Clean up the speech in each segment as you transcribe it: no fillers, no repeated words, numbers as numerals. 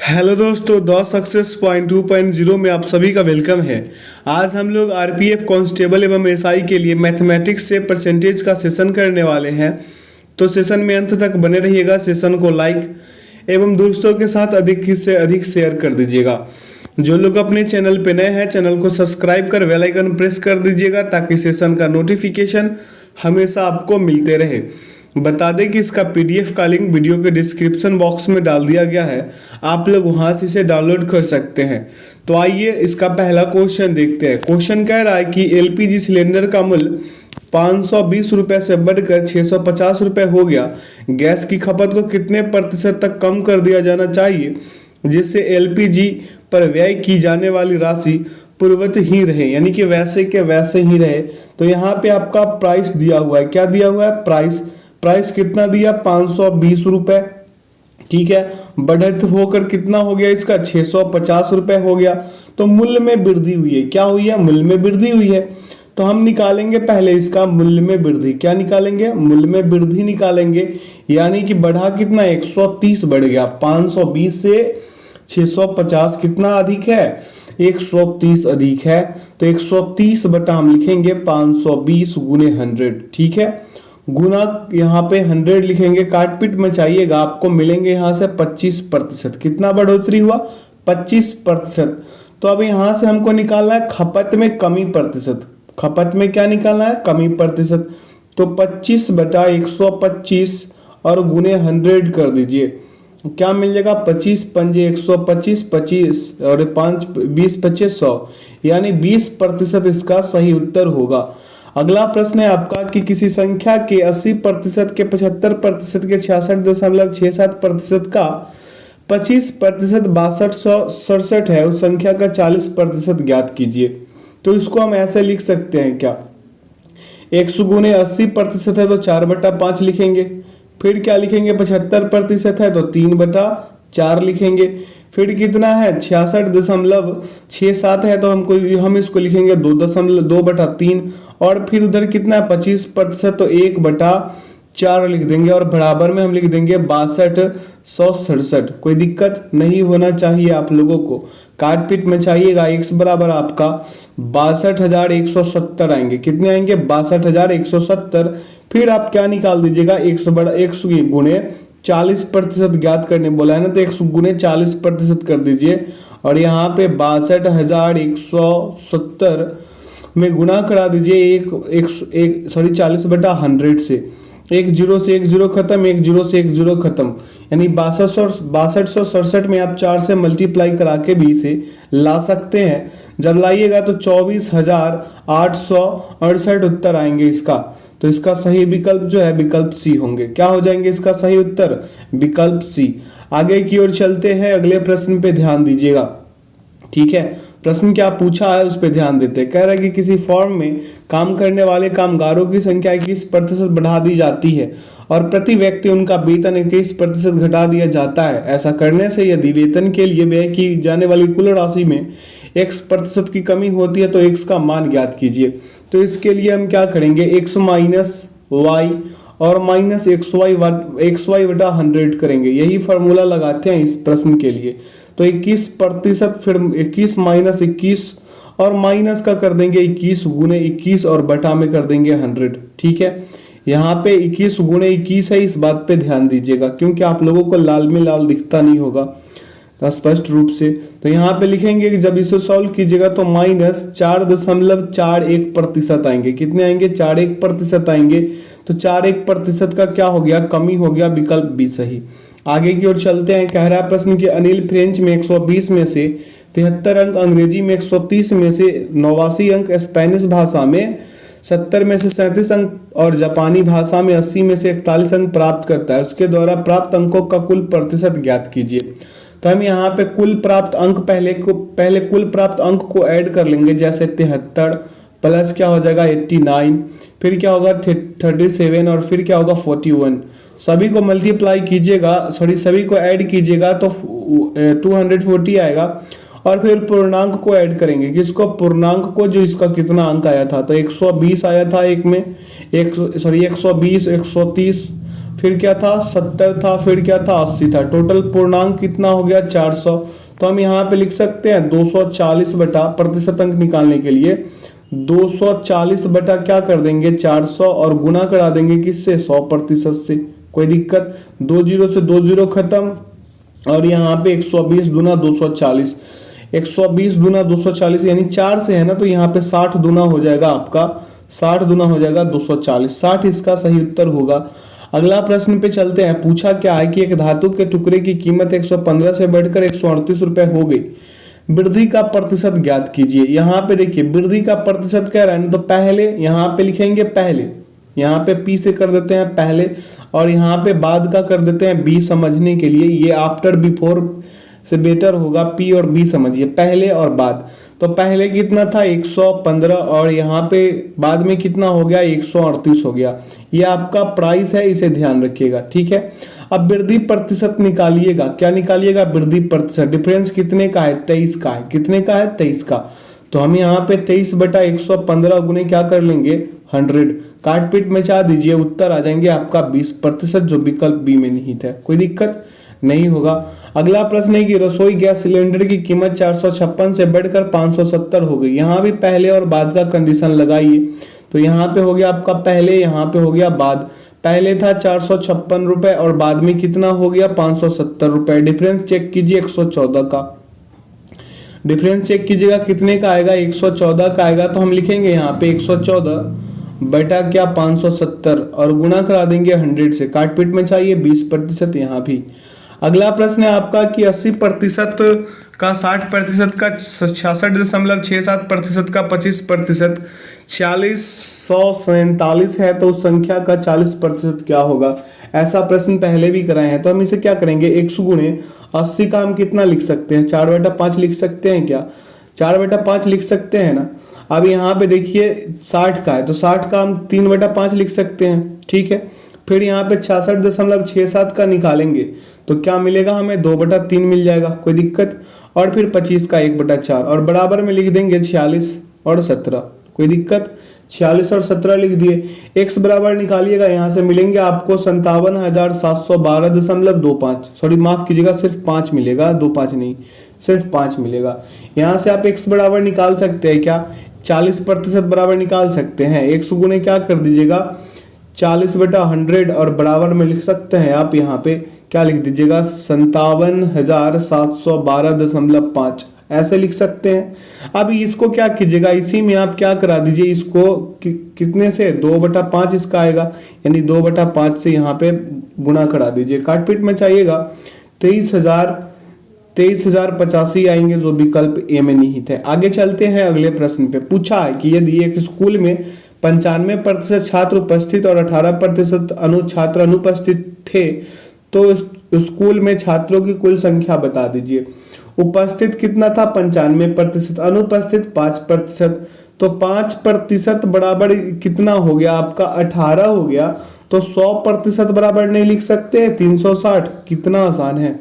Hello दोस्तों, the success point 2.0 में आप सभी का वेलकम है। आज हम लोग आरपीएफ कांस्टेबल एवं एसआई के लिए मैथमेटिक्स से परसेंटेज का सेशन करने वाले हैं। तो सेशन में अंत तक बने रहिएगा। सेशन को लाइक एवं दोस्तों के साथ अधिक से अधिक शेयर कर दीजिएगा। जो लोग अपने चैनल पे नए हैं, चैनल को सब्सक्राइब कर बेल आइकन प्रेस कर दीजिएगा ताकि सेशन का नोटिफिकेशन हमेशा आपको मिलते रहे। बता दें कि इसका पीडीएफ का लिंक वीडियो के डिस्क्रिप्शन बॉक्स में डाल दिया गया है, आप लोग वहां से इसे डाउनलोड कर सकते हैं। तो आइए इसका पहला क्वेश्चन देखते हैं। क्वेश्चन कह रहा है कि एलपीजी सिलेंडर का मूल्य 520 रुपये से बढ़कर 650 रुपये हो गया। गैस की खपत को कितने प्रतिशत तक कम कर दिया जाना चाहिए जिससे एलपीजी पर व्यय की जाने वाली राशि पूर्ववत ही रहे, यानी कि वैसे के वैसे ही रहे। तो यहाँ पे आपका प्राइस दिया हुआ है। क्या दिया हुआ है? प्राइस कितना दिया? 520 रुपये। ठीक है, बढ़त होकर कितना हो गया इसका? 650 रुपये हो गया। तो मूल्य में वृद्धि हुई है। क्या हुई है? मूल्य में वृद्धि हुई है। तो हम निकालेंगे पहले इसका मूल्य में वृद्धि। क्या निकालेंगे? मूल्य में वृद्धि निकालेंगे। यानी कि बढ़ा कितना? 130 बढ़ गया। 520 से 650 कितना अधिक है? 130 अधिक है। तो 130 बटा हम लिखेंगे 520 गुने 100। ठीक है, गुना यहाँ पे 100 लिखेंगे। काटपीट में चाहिएगा आपको, मिलेंगे यहाँ से 25%। कितना बढ़ोतरी हुआ? 25%। तो अब यहाँ से हमको निकालना है खपत में कमी प्रतिशत। खपत में क्या निकालना है? कमी प्रतिशत। तो 25 बटा 125 और गुने 100 कर दीजिए। क्या मिल जाएगा? 25 पंजे 125, 25 और 5 20 25 100, यानी 20% इसका सही उत्तर होगा। अगला प्रश्न है आपका कि किसी संख्या के 80% के 75% के 66.67% का 25% 6267 है, उस संख्या का 40% ज्ञात कीजिए। तो इसको हम ऐसे लिख सकते हैं। क्या 100 गुने 80% है तो 4/5 लिखेंगे। फिर क्या लिखेंगे? 75% है तो 3/4 लिखेंगे। फिर कितना है? 66.67 है तो हम इसको लिखेंगे 2/3। और फिर उधर कितना है? 25% तो 1/4 लिख देंगे। और बराबर में हम लिख देंगे 6267। कोई दिक्कत नहीं होना चाहिए आप लोगों को। काटपीट में चाहिएगा x बराबर आपका 62,170 आएंगे। कितने आएंगे? 62,170। फिर आप क्या निकाल दीजिएगा? 100 गुणे 40% ज्ञात करने बोला है ना, तो 100 गुने 40% कर दीजिए। और यहाँ पे 62,170 में गुना करा दीजिए 40/100 से। एक जीरो से एक जीरो खत्म, एक जीरो से एक जीरो खत्म, यानी 6267 में आप 4 से मल्टीप्लाई करा के भी इसे ला सकते हैं। जब लाइएगा तो 24,868 उत्तर आएंगे इसका। तो इसका सही विकल्प जो है विकल्प सी होंगे। क्या हो जाएंगे इसका सही उत्तर? विकल्प सी। आगे की ओर चलते हैं, अगले प्रश्न पे ध्यान दीजिएगा। ठीक है, प्रश्न क्या पूछा है उस पर ध्यान देते हैं। कह रहा है कि किसी फॉर्म में काम करने वाले कामगारों की संख्या 21% बढ़ा दी जाती है और प्रति व्यक्ति उनका वेतन 21% घटा दिया जाता है। ऐसा करने से यदि वेतन के लिए व्यय की जाने वाली कुल राशि में x% की कमी होती है तो x का मान ज्ञात कीजिए। तो इसके लिए हम क्या करेंगे? x माइनस वाई और माइनस एक्स वाई बटा 100 करेंगे। यही फॉर्मूला लगाते हैं इस प्रश्न के लिए। तो 21%, फिर 21 माइनस 21 और माइनस का कर देंगे 21 गुने 21 और बटा में कर देंगे 100। ठीक है, यहाँ पे 21 गुने 21 है, इस बात पे ध्यान दीजिएगा क्योंकि आप लोगों को लाल में लाल दिखता नहीं होगा स्पष्ट रूप से। तो यहाँ पे लिखेंगे कि जब इसे सॉल्व कीजिएगा तो -4.41% आएंगे। कितने आएंगे? 41% आएंगे। तो 41% का क्या हो गया? कमी हो गया। विकल्प बी सही। आगे की ओर चलते हैं। कह रहा है प्रश्न कि अनिल फ्रेंच में 120 में से 73 अंक, अंग्रेजी में 130 में से 89 अंक, स्पेनिश भाषा में 70 में से 37 अंक और जापानी भाषा में 80 में से 41 अंक प्राप्त करता है। उसके द्वारा प्राप्त अंकों का कुल प्रतिशत ज्ञात कीजिए। तो हम यहाँ पे कुल प्राप्त अंक पहले कुल प्राप्त अंक को ऐड कर लेंगे। जैसे 73 प्लस क्या हो जाएगा 89, फिर क्या होगा 37 और फिर क्या होगा 41। सभी को मल्टीप्लाई कीजिएगा, सभी को ऐड कीजिएगा तो 240 आएगा। और फिर पूर्णांक को ऐड करेंगे। किसको? पूर्णांक को, जो इसका कितना अंक आया था। तो 120 आया था एक में, 120, 130, फिर क्या था 70 था, फिर क्या था 80 था। टोटल पूर्णांक कितना हो गया 400। तो हम यहाँ पे लिख सकते हैं 240 बटा, प्रतिशत अंक निकालने के लिए 240 बटा क्या कर देंगे 400 और गुना करा देंगे किससे 100% से। कोई दिक्कत, 2 जीरो से 2 जीरो खत्म और यहाँ पे 120 दुना 240, 120 दुना 240 यानी 4 से है ना, तो यहाँ पे 60 दुना हो जाएगा आपका, 60 दुना हो जाएगा 240, 60 इसका सही उत्तर होगा। अगला प्रश्न पे चलते हैं। पूछा क्या है कि एक धातु के टुकड़े की कीमत 115 से बढ़कर 138 रुपए हो गई, वृद्धि का प्रतिशत ज्ञात कीजिए। यहाँ पे देखिए वृद्धि का प्रतिशत कह रहा है ना, तो पहले यहाँ पे लिखेंगे, पहले यहाँ पे पी से कर देते हैं पहले, और यहाँ पे बाद का कर देते हैं बी समझने के लिए। ये आफ्टर बिफोर से बेटर होगा, पी और बी समझिए, पहले और बाद। तो पहले कितना था 115 और यहाँ पे बाद में कितना हो गया 138 हो गया। ये आपका प्राइस है, इसे ध्यान रखिएगा, ठीक है। अब वृद्धि प्रतिशत निकालिएगा। क्या निकालिएगा? वृद्धि प्रतिशत। डिफरेंस कितने का है 23 का है। कितने का है 23 का। तो हम यहाँ पे 23 बटा 115 गुने क्या कर लेंगे 100, काट पीट में चाह दीजिए, उत्तर आ जाएंगे आपका 20%, जो विकल्प बी में निहित है। कोई दिक्कत नहीं होगा। अगला प्रश्न है कि रसोई गैस सिलेंडर की कीमत 456 से बढ़कर 570 हो गई। यहाँ भी पहले और बाद का कंडीशन लगाइए। तो यहाँ पे हो गया आपका पहले, यहाँ पे हो गया बाद। पहले था 456 रुपए और बाद में कितना हो गया 570 रुपए। डिफरेंस चेक कीजिए 114 का, डिफरेंस चेक कीजिएगा कितने का आएगा 114 का आएगा। तो हम लिखेंगे यहाँ पे 114 बटा क्या 570 और गुणा करा देंगे 100 से, काट पीट में चाहिए 20%। यहाँ भी अगला प्रश्न है आपका कि 80% का 60% का 66.67% का 25%, 4647 है तो उस संख्या का 40% क्या होगा। ऐसा प्रश्न पहले भी कराए हैं। तो हम इसे क्या करेंगे 100 गुणे 80 का हम कितना लिख सकते हैं 4/5 लिख सकते हैं क्या, 4/5 लिख सकते हैं ना। अब यहाँ पे देखिए 60 का है तो 60 का हम 3/5 लिख सकते हैं, ठीक है। फिर यहाँ पे 66.67 का निकालेंगे तो क्या मिलेगा हमें 2/3 मिल जाएगा, कोई दिक्कत। और फिर 25 का 1/4 और बराबर में लिख देंगे 46 और 17, कोई दिक्कत। 46 और 17 लिख दिए। x बराबर निकालिएगा, यहाँ से मिलेंगे आपको 57,712.25, सॉरी माफ कीजिएगा सिर्फ 5 मिलेगा, 25 नहीं, सिर्फ 5 मिलेगा। यहाँ से आप x बराबर निकाल सकते हैं क्या 40% बराबर निकाल सकते हैं। 100 गुने क्या कर दीजिएगा 40/100 और बराबर में लिख सकते हैं आप यहाँ पे क्या लिख दीजिएगा 57,712.5 ऐसे लिख सकते हैं। अब इसको क्या कीजिएगा इसी में आप क्या करा दीजिए इसको कितने से 2/5 इसका आएगा, यानी 2/5 से यहाँ पे गुणा करा दीजिए, काट पीट में चाहिएगा 23,085 आएंगे, जो विकल्प ए में निहित है। आगे चलते हैं अगले प्रश्न पे। पूछा है कि यदि एक स्कूल में 95% छात्र उपस्थित और 18% छात्र अनुपस्थित थे तो स्कूल में छात्रों की कुल संख्या बता दीजिए। उपस्थित कितना था 95%, अनुपस्थित 5%, तो 5% बराबर कितना हो गया आपका 18 हो गया। तो 100% बराबर नहीं लिख सकते 360, कितना आसान है।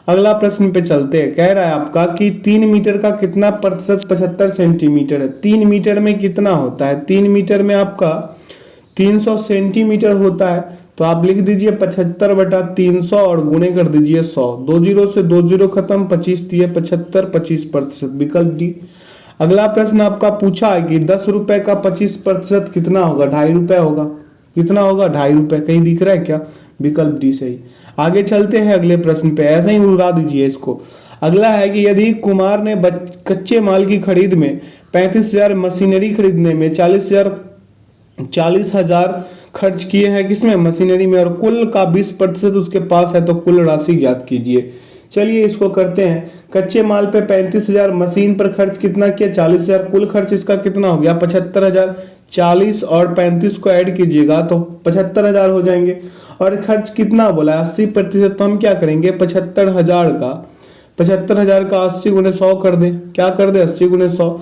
अगला प्रश्न पे चलते हैं। कह रहा है आपका कि 3 मीटर का कितना प्रतिशत 75 सेंटीमीटर है। 3 मीटर में कितना होता है, 3 मीटर में आपका 300 सेंटीमीटर होता है। तो आप लिख दीजिए 75/300 और गुणे कर दीजिए 100, 2 जीरो से 2 जीरो खत्म, 25 दिए 75, 25%, विकल्प डी। अगला प्रश्न आपका पूछा है कि 10 रुपए का 25% कितना होगा 2.5 रुपए होगा। कितना होगा 2.5 रुपए, कहीं दिख रहा है क्या, विकल्प डी सही। आगे चलते हैं अगले प्रश्न पे, ऐसे ही उड़ा दीजिए इसको। अगला है कि यदि कुमार ने कच्चे माल की खरीद में 35,000, मशीनरी खरीदने में 40,000 खर्च किए हैं किसमें मशीनरी में, और कुल का 20% उसके पास है तो कुल राशि ज्ञात कीजिए। चलिए इसको करते हैं। कच्चे माल पे 35,000, मशीन पर खर्च कितना किया 40,000, कुल खर्च इसका कितना हो गया 75,000। 40 और 35 को ऐड कीजिएगा तो 75,000 हो जाएंगे। और खर्च कितना बोला 80%, तो हम क्या करेंगे 75,000 का 80 गुने 100 कर दे। क्या कर दे 80 गुने 100।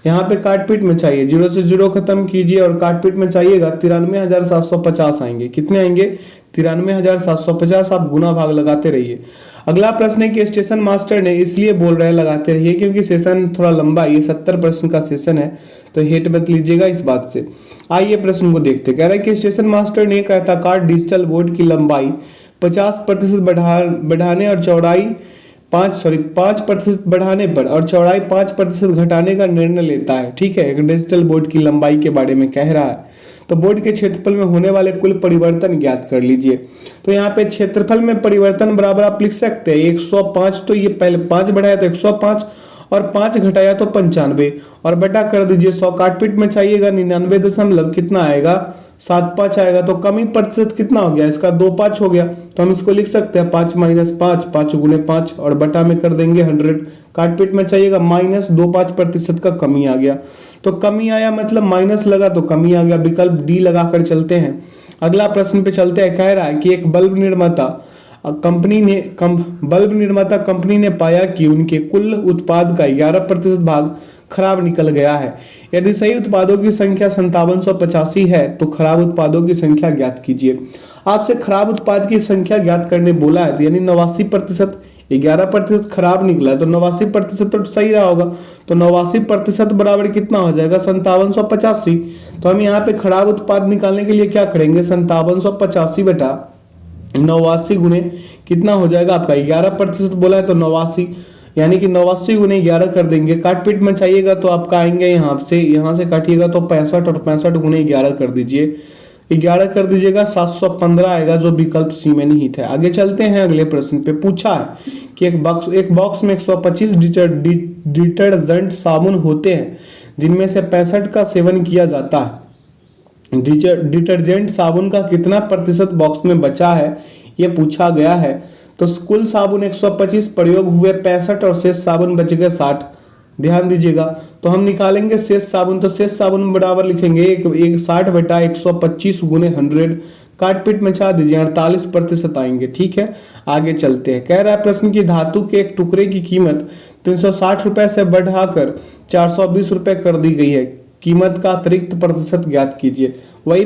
यहाँ पे काटपीट में चाहिए 0 से 0 खत्म कीजिए और काटपीट में चाहिएगा 93,750 आएंगे। कितने आएंगे 93,750। आप गुना भाग लगाते रहिए। अगला प्रश्न है कि स्टेशन मास्टर ने इसलिए बोल रहे हैं लगाते रहिए क्योंकि सेशन थोड़ा लंबा है, ये 70 प्रश्न का सेशन है, तो हेट मत लीजिएगा इस बात से। आइए प्रश्न को देखते। कह रहा है कि स्टेशन मास्टर ने एक आयताकार डिजिटल बोर्ड की लंबाई 50% बढ़ाने और चौड़ाई 5% बढ़ाने पर और चौड़ाई 5% घटाने का निर्णय लेता है। ठीक है, एक डिजिटल बोर्ड की लंबाई के बारे में कह रहा है। तो बोर्ड के क्षेत्रफल में होने वाले कुल परिवर्तन ज्ञात कर लीजिए। तो यहाँ पे क्षेत्रफल में परिवर्तन बराबर आप लिख सकते हैं 105, तो ये पहले 5 बढ़ाया तो 105 और 5 घटाया तो 95 और बटा कर दीजिए 100। काटपीट में चाहिएगा 99 दशमलव कितना आएगा 75 आएगा। तो कमी प्रतिशत कितना हो गया इसका 25 हो गया। तो हम इसको लिख सकते हैं 5 - 5, 5 गुने 5 और बटा में कर देंगे 100। काटपीट में चाहिएगा -25% का कमी आ गया। तो कमी आया मतलब माइनस लगा तो कमी आ गया। विकल्प डी लगाकर चलते हैं। अगला प्रश्न पे चलते हैं। कह रहा है कि एक बल्ब निर्माता कंपनी ने पाया कि उनके कुल उत्पाद का 11% भाग खराब निकल गया है। यदि सही उत्पादों की संख्या 5785 है तो खराब उत्पादों की संख्या ज्ञात कीजिए। आपसे खराब उत्पाद की संख्या ज्ञात करने बोला है, तो यानी 89%, 11% खराब निकला है तो 89% तो सही रहा होगा। तो 89% बराबर कितना हो जाएगा 5785। तो हम यहाँ पे खराब उत्पाद निकालने के लिए क्या करेंगे 5785 बटा 89 गुने कितना हो जाएगा आपका 11% बोला है तो 89, यानी कि 89 गुने 11 कर देंगे। काटपीट में चाहिएगा तो आपका आएंगे यहाँ से काटिएगा तो 65 और 65 गुने 11 कर दीजिए। 11 कर दीजिएगा 715 आएगा जो विकल्प सी में निहित है। आगे चलते हैं। अगले प्रश्न पे पूछा है कि एक बॉक्स में 125 डिटर्जेंट साबुन होते हैं जिनमें से 65 का सेवन किया जाता है। डिटर्जेंट साबुन का कितना प्रतिशत बॉक्स में बचा है ये पूछा गया है। तो कुल साबुन 125, प्रयोग हुए 65 और शेष साबुन बच गए 60। ध्यान दीजिएगा। तो हम निकालेंगे शेष साबुन, तो शेष साबुन बराबर लिखेंगे 60 बटा 125 गुने 100। काटपीट में छा दीजिए 48% आएंगे। ठीक है, आगे चलते हैं। कह रहा है प्रश्न की धातु के एक टुकड़े की कीमत 360 रुपए से बढ़ाकर 420 रुपए कर दी गई है। कीमत का अतिरिक्त प्रतिशत ज्ञात कीजिए। वही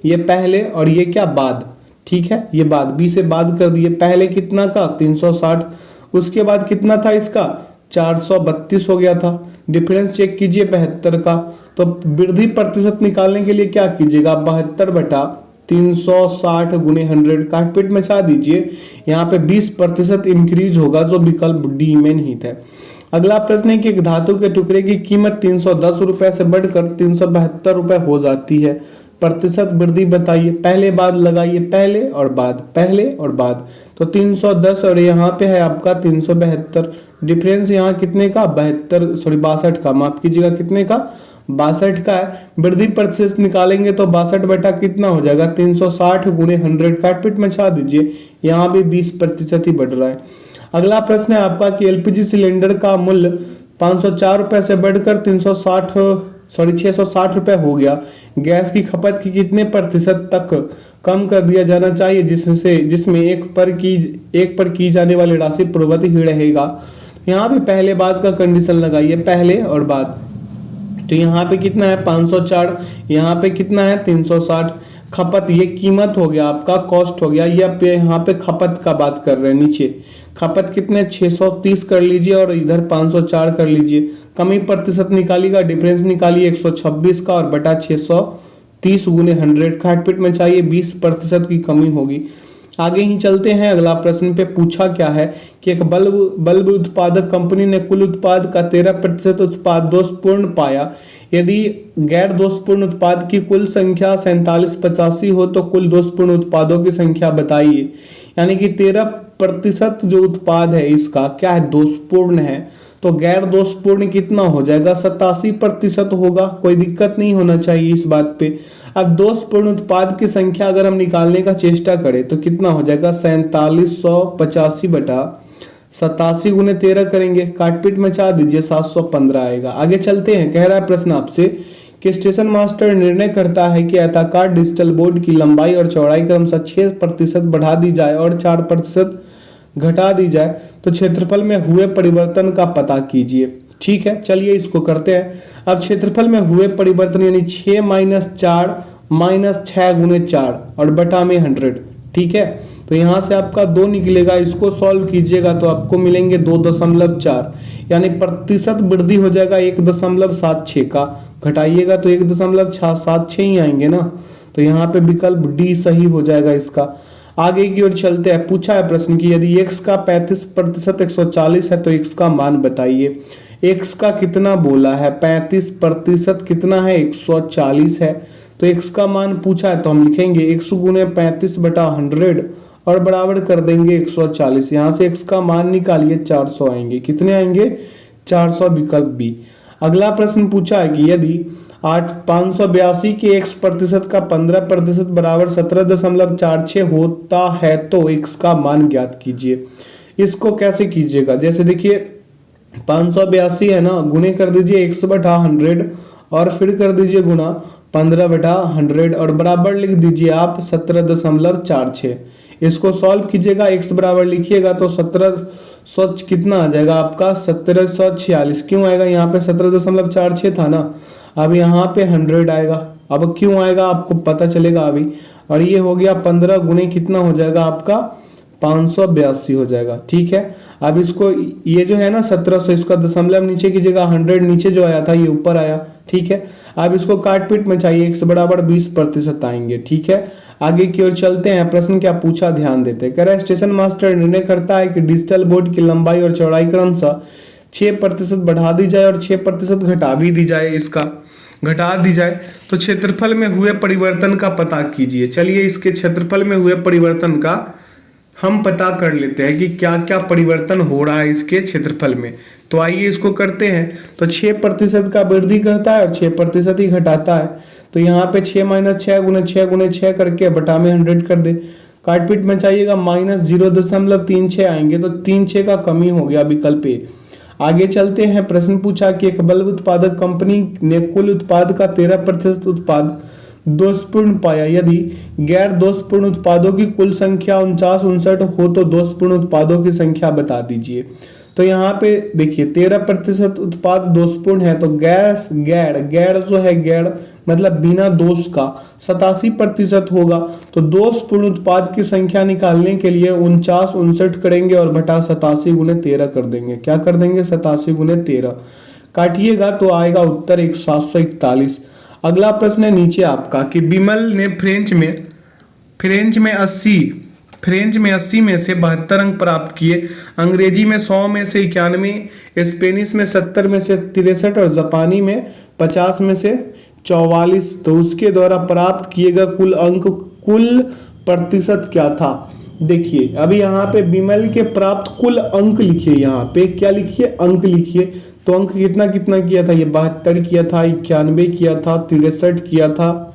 ये पहले और ये क्या बाद। ठीक है, ये बाद, बी से बाद कर दिए। पहले कितना का 360, उसके बाद कितना था इसका 432 हो गया था। डिफरेंस चेक कीजिए 72 का। तो वृद्धि प्रतिशत निकालने के लिए क्या कीजिएगा 72 बटा 360 गुने 100। काटपीट में छा दीजिए। यहाँ पे 20% इंक्रीज होगा जो विकल्प डी में निहित है। अगला प्रश्न है कि एक धातु के टुकड़े की कीमत 310 रुपए से बढ़कर 372 रुपए हो जाती है। प्रतिशत वृद्धि बताइए। पहले बाद लगाइए, पहले और बाद। तो 310 और यहाँ पे है आपका 372। डिफरेंस यहाँ कितने का 62 का, माफ कीजिएगा कितने का 62 का है। वृद्धि प्रतिशत निकालेंगे तो 62 बटा कितना हो जाएगा 360 गुने 100। काटपीट में छा दीजिए। यहाँ भी 20% ही बढ़ रहा है। अगला प्रश्न है आपका कि एलपीजी सिलेंडर का मूल्य 504 रुपए से बढ़कर 660 रुपए हो गया। गैस की खपत की कितने प्रतिशत तक कम कर दिया जाना चाहिए जिसमें एक पर की जाने वाली राशि पूर्ववत ही रहेगा। यहाँ भी पहले बाद का कंडीशन लगाइए, पहले और बाद। तो यहाँ पे कितना है 504, यहाँ पे कितना है 360। खपत ये कीमत हो गया आपका, कॉस्ट हो गया। ये आप यहाँ पे खपत का बात कर रहे हैं। नीचे खपत कितने 630 कर लीजिए और इधर 504 कर लीजिए। कमी प्रतिशत निकालिएगा, डिफरेंस निकालिए 126 का और बटा 630 गुने 100। काटपीट में चाहिए 20% की कमी होगी। आगे ही चलते हैं। अगला प्रश्न पे पूछा क्या है कि एक बल्ब उत्पादक कंपनी ने कुल उत्पाद का 13% उत्पाद दोषपूर्ण पाया। यदि गैर दोषपूर्ण उत्पाद की कुल संख्या 4785 हो तो कुल दोषपूर्ण उत्पादों की संख्या बताइए। यानी कि 13% जो उत्पाद है इसका क्या है दोषपूर्ण है, तो गैर दोषपूर्ण कितना हो जाएगा 87% होगा। कोई दिक्कत नहीं होना चाहिए इस बात पे। अब दोषपूर्ण उत्पाद की संख्या अगर हम निकालने का चेष्टा करें तो कितना हो जाएगा 4785 बटा 87 गुने 13 करेंगे। काटपीट मचा दीजिए 715 आएगा। आगे चलते हैं। कह रहा है प्रश्न आपसे कि स्टेशन मास्टर निर्णय करता है कि आयताकार डिजिटल बोर्ड की लंबाई और चौड़ाई क्रमशः 6% बढ़ा दी जाए और 4% घटा दी जाए तो क्षेत्रफल में हुए परिवर्तन का पता कीजिए। ठीक है, चलिए इसको करते हैं। अब क्षेत्रफल में हुए परिवर्तन यानी 6 - 4 - 6 गुने 4 और बटा में 100। ठीक है, तो यहाँ से आपका 2 निकलेगा, इसको सॉल्व कीजिएगा तो आपको मिलेंगे 2.4, यानी प्रतिशत वृद्धि हो जाएगा 1.76 का, घटाइएगा तो 1.76 ही आएंगे ना। तो यहाँ पे विकल्प डी सही हो जाएगा इसका। आगे की ओर चलते हैं। पूछा है प्रश्न की यदि x का 35% 140 है तो x का मान बताइए। x का कितना बोला है, 35% कितना है, 140 है। तो x का मान पूछा है तो हम लिखेंगे 100 गुने 35/100 और बराबर कर देंगे 140। यहाँ से x का मान निकालिए, 400 आएंगे। कितने आएंगे, 400, विकल्प बी। अगला प्रश्न पूछा है कि यदि 582 के x% का 15% बराबर 17.46 होता है तो x का मान ज्ञात कीजिए। इसको कैसे कीजिएगा, जैसे देखिए 582 है ना, गुने कर दीजिए 100/100 और फिर कर दीजिए गुना 15/100 और बराबर लिख दीजिए आप 17.46। इसको सॉल्व कीजिएगा, x बराबर लिखिएगा तो 1700 कितना आ जाएगा आपका, 1746। क्यों आएगा, यहाँ पे 17.46 था ना, अब यहाँ पे 100 आएगा। अब क्यों आएगा आपको पता चलेगा अभी। और ये हो गया 15 गुने कितना हो जाएगा आपका, 582 हो जाएगा। ठीक है, अब इसको ये जो है ना 1700, इसका दशमलव नीचे कीजिएगा, 100 नीचे जो आया था ये ऊपर आया। ठीक है, अब इसको काट पीट में चाहिए, x बराबर 20% आएंगे। ठीक है, आगे की ओर चलते हैं। प्रश्न क्या पूछा, ध्यान देते हैं। कह रहा है स्टेशन मास्टर निर्णय करता है कि डिजिटल बोर्ड की लंबाई और चौड़ाई क्रमशः 6% बढ़ा दी जाए और 6% घटा भी दी जाए, इसका घटा दी जाए तो क्षेत्रफल में हुए परिवर्तन का पता कीजिए। चलिए इसके क्षेत्रफल में हुए परिवर्तन का हम पता कर लेते हैं कि क्या क्या परिवर्तन हो रहा है इसके क्षेत्रफल में। तो आइए इसको करते हैं। तो 6% का वृद्धि करता है और 6% ही घटाता है। तो यहाँ पे 6 - 6 गुने 6 गुने 6 करके बटा में 100 कर दे। काटपीट में चाहिएगा -0.36 आएंगे, तो 3/6 का कमी हो गया, विकल्प ए। आगे चलते हैं। प्रश्न पूछा कि एक बल्ब उत्पादक कंपनी ने कुल उत्पाद का 13% उत्पाद दोषपूर्ण पाया। यदि गैर दोषपूर्ण उत्पादों की कुल संख्या 49 हो तो दोषपूर्ण उत्पादों की संख्या बता दीजिए। तो यहाँ पे देखिए 13% उत्पाद दोषपूर्ण है, तो गैर जो है गैर मतलब बिना दोष का 87% होगा। तो दोषपूर्ण उत्पाद की संख्या निकालने के लिए 49 59 करेंगे और बटा 87 गुने 13 कर देंगे। क्या कर देंगे, 87 गुने 13 काटिएगा तो आएगा उत्तर 741। अगला प्रश्न है नीचे आपका कि विमल ने फ्रेंच में 80 में से 72 अंक प्राप्त किए, अंग्रेजी में 100 में से 91, स्पेनिश में 70 में से 63 और जापानी में 50 में से 44। तो उसके द्वारा प्राप्त किए गए कुल प्रतिशत क्या था। देखिए अभी यहाँ पे विमल के प्राप्त कुल अंक लिखिए, यहाँ पे क्या लिखिए, अंक लिखिए। तो अंक कितना कितना किया था, ये 72 किया था, 91 किया था, 63 किया था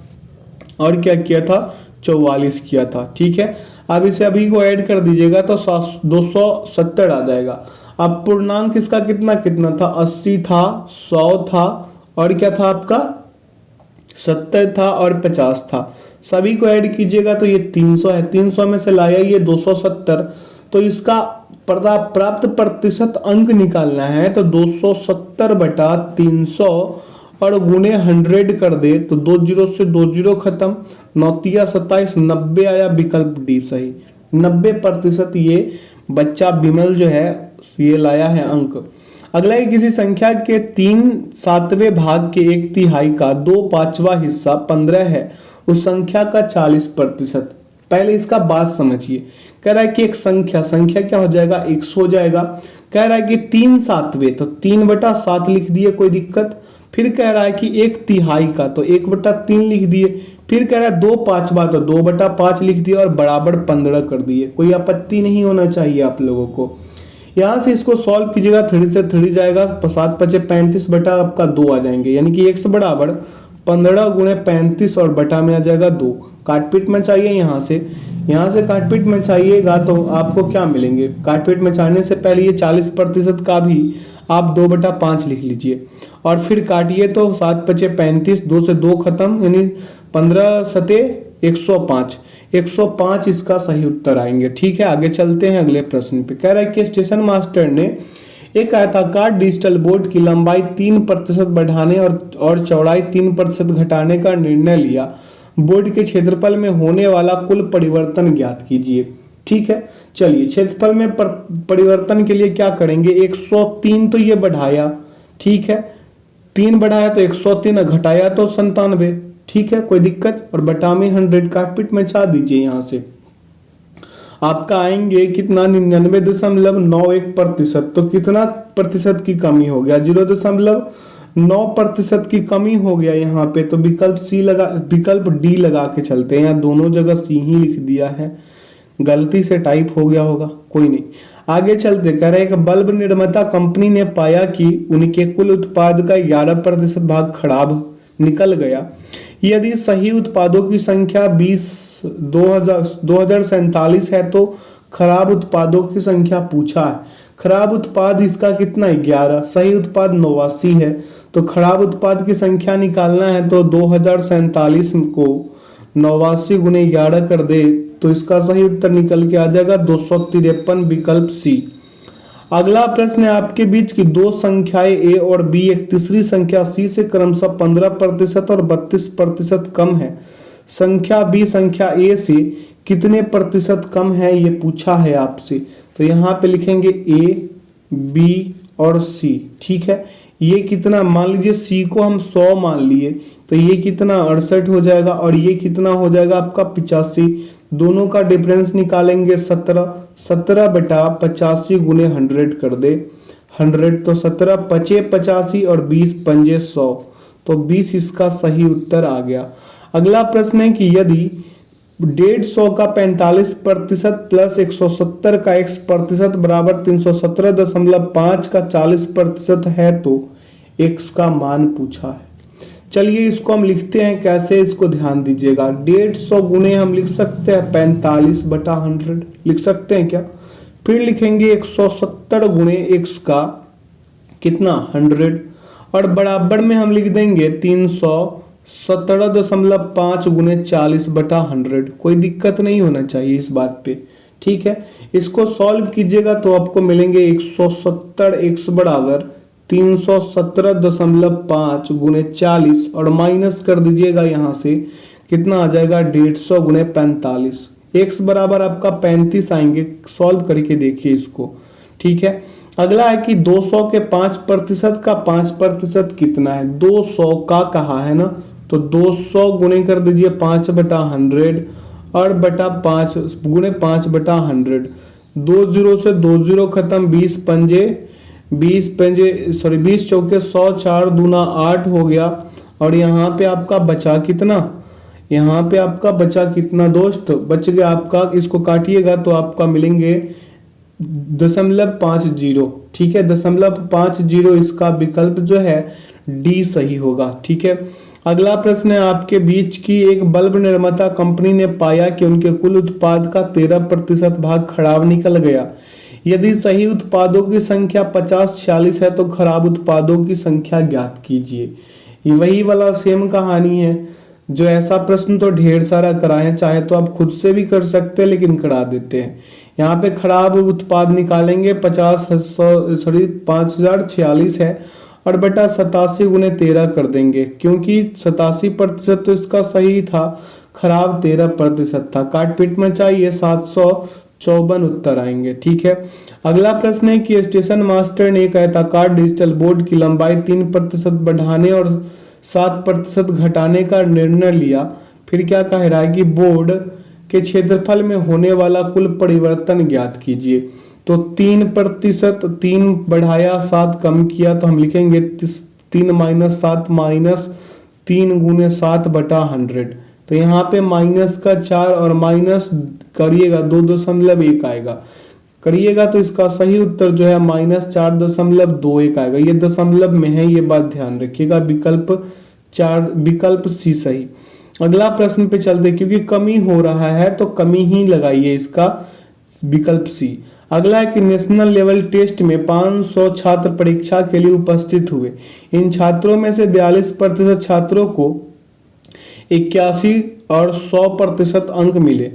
और क्या किया था, 44 किया था। ठीक है, अब इसे अभी को ऐड कर दीजिएगा तो 270 आ जाएगा। अब पूर्णांक इसका कितना कितना था, 80 था, 100 था और क्या था आपका 70 था और 50 था। सभी को ऐड कीजिएगा तो ये 300 है, 300 में से लाया ये 270। तो इसका प्राप्त प्रतिशत अंक निकालना है तो 270/300 और गुने 100 कर दे तो 2 0 से 2 0 खत्म, 9 × 27 90 आया, विकल्प डी सही। 90% ये बच्चा विमल जो है ये लाया है अंक। अगला है किसी संख्या के 3/7 भाग के 1/3 का 2/5 हिस्सा 15 है, उस संख्या का 40%। पहले इसका बात समझिए। कह रहा है कि एक संख्या क्या हो जाएगा, 100 हो जाएगा। कह रहा है कि 3/7 तो 3/7 लिख दिए, कोई दिक्कत। फिर कह रहा है कि 1/3 का तो 1/3 लिख दिए। फिर कह रहा है 2/5 तो 2/5 लिख दिए और बराबर 15 कर दिए। कोई आपत्ति नहीं होना चाहिए आप लोगों को। यहाँ से इसको सॉल्व कीजिएगा, 3 से 3 जाएगा, 7 × 5 = 35 बटा आपका 2 आ जाएंगे, यानी कि x बराबर 15 गुणे 35 और बटा में आ जाएगा 2। काटपीट में चाहिए यहाँ से काटपीट में चाहिएगा तो आपको क्या मिलेंगे। काटपीट में चाहने से पहले ये 40% का भी आप 2/5 लिख लीजिए और फिर काटिए तो 7 × 5 = 35, 2 से 2 खत्म, यानी 15 × 7 = 105 इसका सही उत्तर आएंगे। ठीक है, आगे चलते हैं अगले प्रश्न पे। कह रहा है कि स्टेशन मास्टर ने एक आयताकार डिजिटल बोर्ड की लंबाई 3% बढ़ाने और चौड़ाई 3% घटाने का निर्णय लिया। बोर्ड के क्षेत्रफल में होने वाला कुल परिवर्तन ज्ञात कीजिए। ठीक है, चलिए क्षेत्रफल में परिवर्तन के लिए क्या करेंगे, 103 तो ये बढ़ाया, ठीक है, 3 बढ़ाया तो 103, घटाया तो 97, ठीक है, कोई दिक्कत, और बटा में 100 काट पीट मचा दीजिए। यहां से आपका आएंगे कितना, 99.91%। तो कितना प्रतिशत की कमी हो गया, 0.9% की कमी हो गया यहाँ पे। तो विकल्प डी लगा के चलते हैं, यहाँ दोनों जगह सी ही लिख दिया है, गलती से टाइप हो गया होगा, कोई नहीं। आगे चलते, कह रहे हैं कि बल्ब निर्माता कंपनी ने पाया कि उनके कुल उत्पाद का 11% भाग खराब निकल गया। यदि सही उत्पादों की संख्या 2047 है तो खराब उत्पादों की संख्या पूछा है। खराब उत्पाद इसका कितना है, 11, सही उत्पाद 89 है। तो खराब उत्पाद की संख्या निकालना है तो 2047 को 89 गुने 11 कर दे तो इसका सही उत्तर निकल के आ जाएगा 253, विकल्प सी। अगला प्रश्न है, आपके बीच की दो संख्याएं ए और बी एक तीसरी संख्या सी से क्रमशः 15% और 32% कम है। संख्या बी संख्या ए से कितने प्रतिशत कम है, ये पूछा है आपसे। तो यहाँ पे लिखेंगे ए, बी और सी, ठीक है। ये कितना, मान लीजिए सी को हम 100 मान लिए तो ये कितना 68 हो जाएगा, और ये कितना हो जाएगा आपका 85। दोनों का डिफरेंस निकालेंगे 17 बटा 85 गुने 100 कर दे 100, तो 17 पचे 85 और 20 पंजे 100, तो 20 इसका सही उत्तर आ गया। अगला प्रश्न है कि यदि 150 का 45% प्लस 170 का x% बराबर 317.5 का 40% है तो x का मान पूछा है। चलिए इसको हम लिखते हैं कैसे, इसको ध्यान दीजिएगा। 150 गुने हम लिख सकते हैं 45/100 लिख सकते हैं क्या, फिर लिखेंगे 170 गुने x का कितना 100, और बराबर में हम लिख देंगे 317.5 गुने 40/100। कोई दिक्कत नहीं होना चाहिए इस बात पे, ठीक है। इसको सॉल्व कीजिएगा तो आपको मिलेंगे 170x बराबर 317.5 गुने 40, और माइनस कर दीजिएगा यहाँ से कितना आ जाएगा 150 गुने 45, x बराबर आपका 35 आएंगे। सॉल्व करके देखिए इसको, ठीक है। अगला है कि 200 के 5% का 5% कितना है, 200 का कहा है ना, तो 200 गुने कर दीजिए 5/100 और बटा 5 गुने 5/100। 2 0 से 2 0 खत्म, 20 चौके 100, 4 दूना 8 हो गया। और यहाँ पे आपका बचा कितना, यहाँ पे आपका बचा कितना दोस्त, बच गया आपका, इसको काटिएगा तो आपका मिलेंगे 0.50, ठीक है। 0.50 इसका विकल्प जो है डी सही होगा, ठीक है। अगला प्रश्न है, आपके बीच की एक बल्ब निर्माता कंपनी ने पाया कि उनके कुल उत्पाद का 13% भाग खराब निकल गया। यदि सही उत्पादों की संख्या 50-46 है तो खराब उत्पादों की संख्या ज्ञात कीजिए। ये वही वाला सेम कहानी है, जो ऐसा प्रश्न तो ढेर सारा कराए, चाहे तो आप खुद से भी कर सकते हैं लेकिन करा देते हैं। यहाँ पे खराब उत्पाद निकालेंगे 5046 है, और बटा 87 गुने 13 कर देंगे, क्योंकि 87% तो इसका सही था, खराब 13% था। काट पीट में चाहिए 754 उत्तर आएंगे, ठीक है। अगला प्रश्न है कि स्टेशन मास्टर ने एक आयताकार डिजिटल बोर्ड की लंबाई 3% बढ़ाने और 7% घटाने का निर्णय लिया। फिर क्या कह रहा है कि बोर्ड के क्षेत्रफल में होने वाला कुल परिवर्तन ज्ञात कीजिए। तो 3%, 3 बढ़ाया 7 कम किया, तो हम लिखेंगे 3 - 7 -3 गुने 7/100। तो यहाँ पे माइनस का 4 और माइनस करिएगा 2.1 आएगा, करिएगा तो इसका सही उत्तर जो है -4.21 आएगा। ये दशमलव में है, ये बात ध्यान रखिएगा। विकल्प सी सही। अगला प्रश्न पे चलते, क्योंकि कमी हो रहा है तो कमी ही लगाइए, इसका विकल्प सी। अगला है कि नेशनल लेवल टेस्ट में 500 छात्र परीक्षा के लिए उपस्थित हुए। इन छात्रों में से 42% छात्रों को 81 और 100% अंक मिले।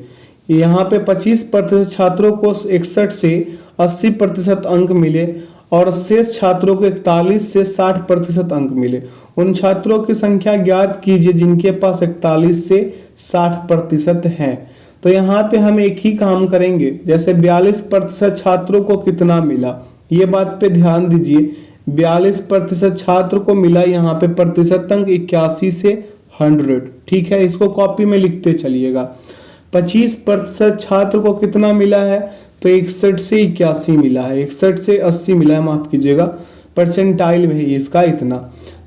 यहाँ पे 25% छात्रों को 61 से 80% अंक मिले, और शेष छात्रों को 41 से 60% अंक मिले। उन छात्रों की संख्या ज्ञात कीजिए जिनके पास 41 से 60% है। तो यहाँ पे हम एक ही काम करेंगे, जैसे 42% छात्रों को कितना मिला, ये बात पे ध्यान दीजिए। 42% छात्र को मिला, यहाँ पे प्रतिशत अंक 81 से 100, ठीक है, इसको कॉपी में लिखते चलिएगा। 25% छात्र को कितना मिला है, तो 61 से 81 मिला है, 61 से 80 मिला है, माफ कीजिएगा, परसेंटाइल में है इसका इतना।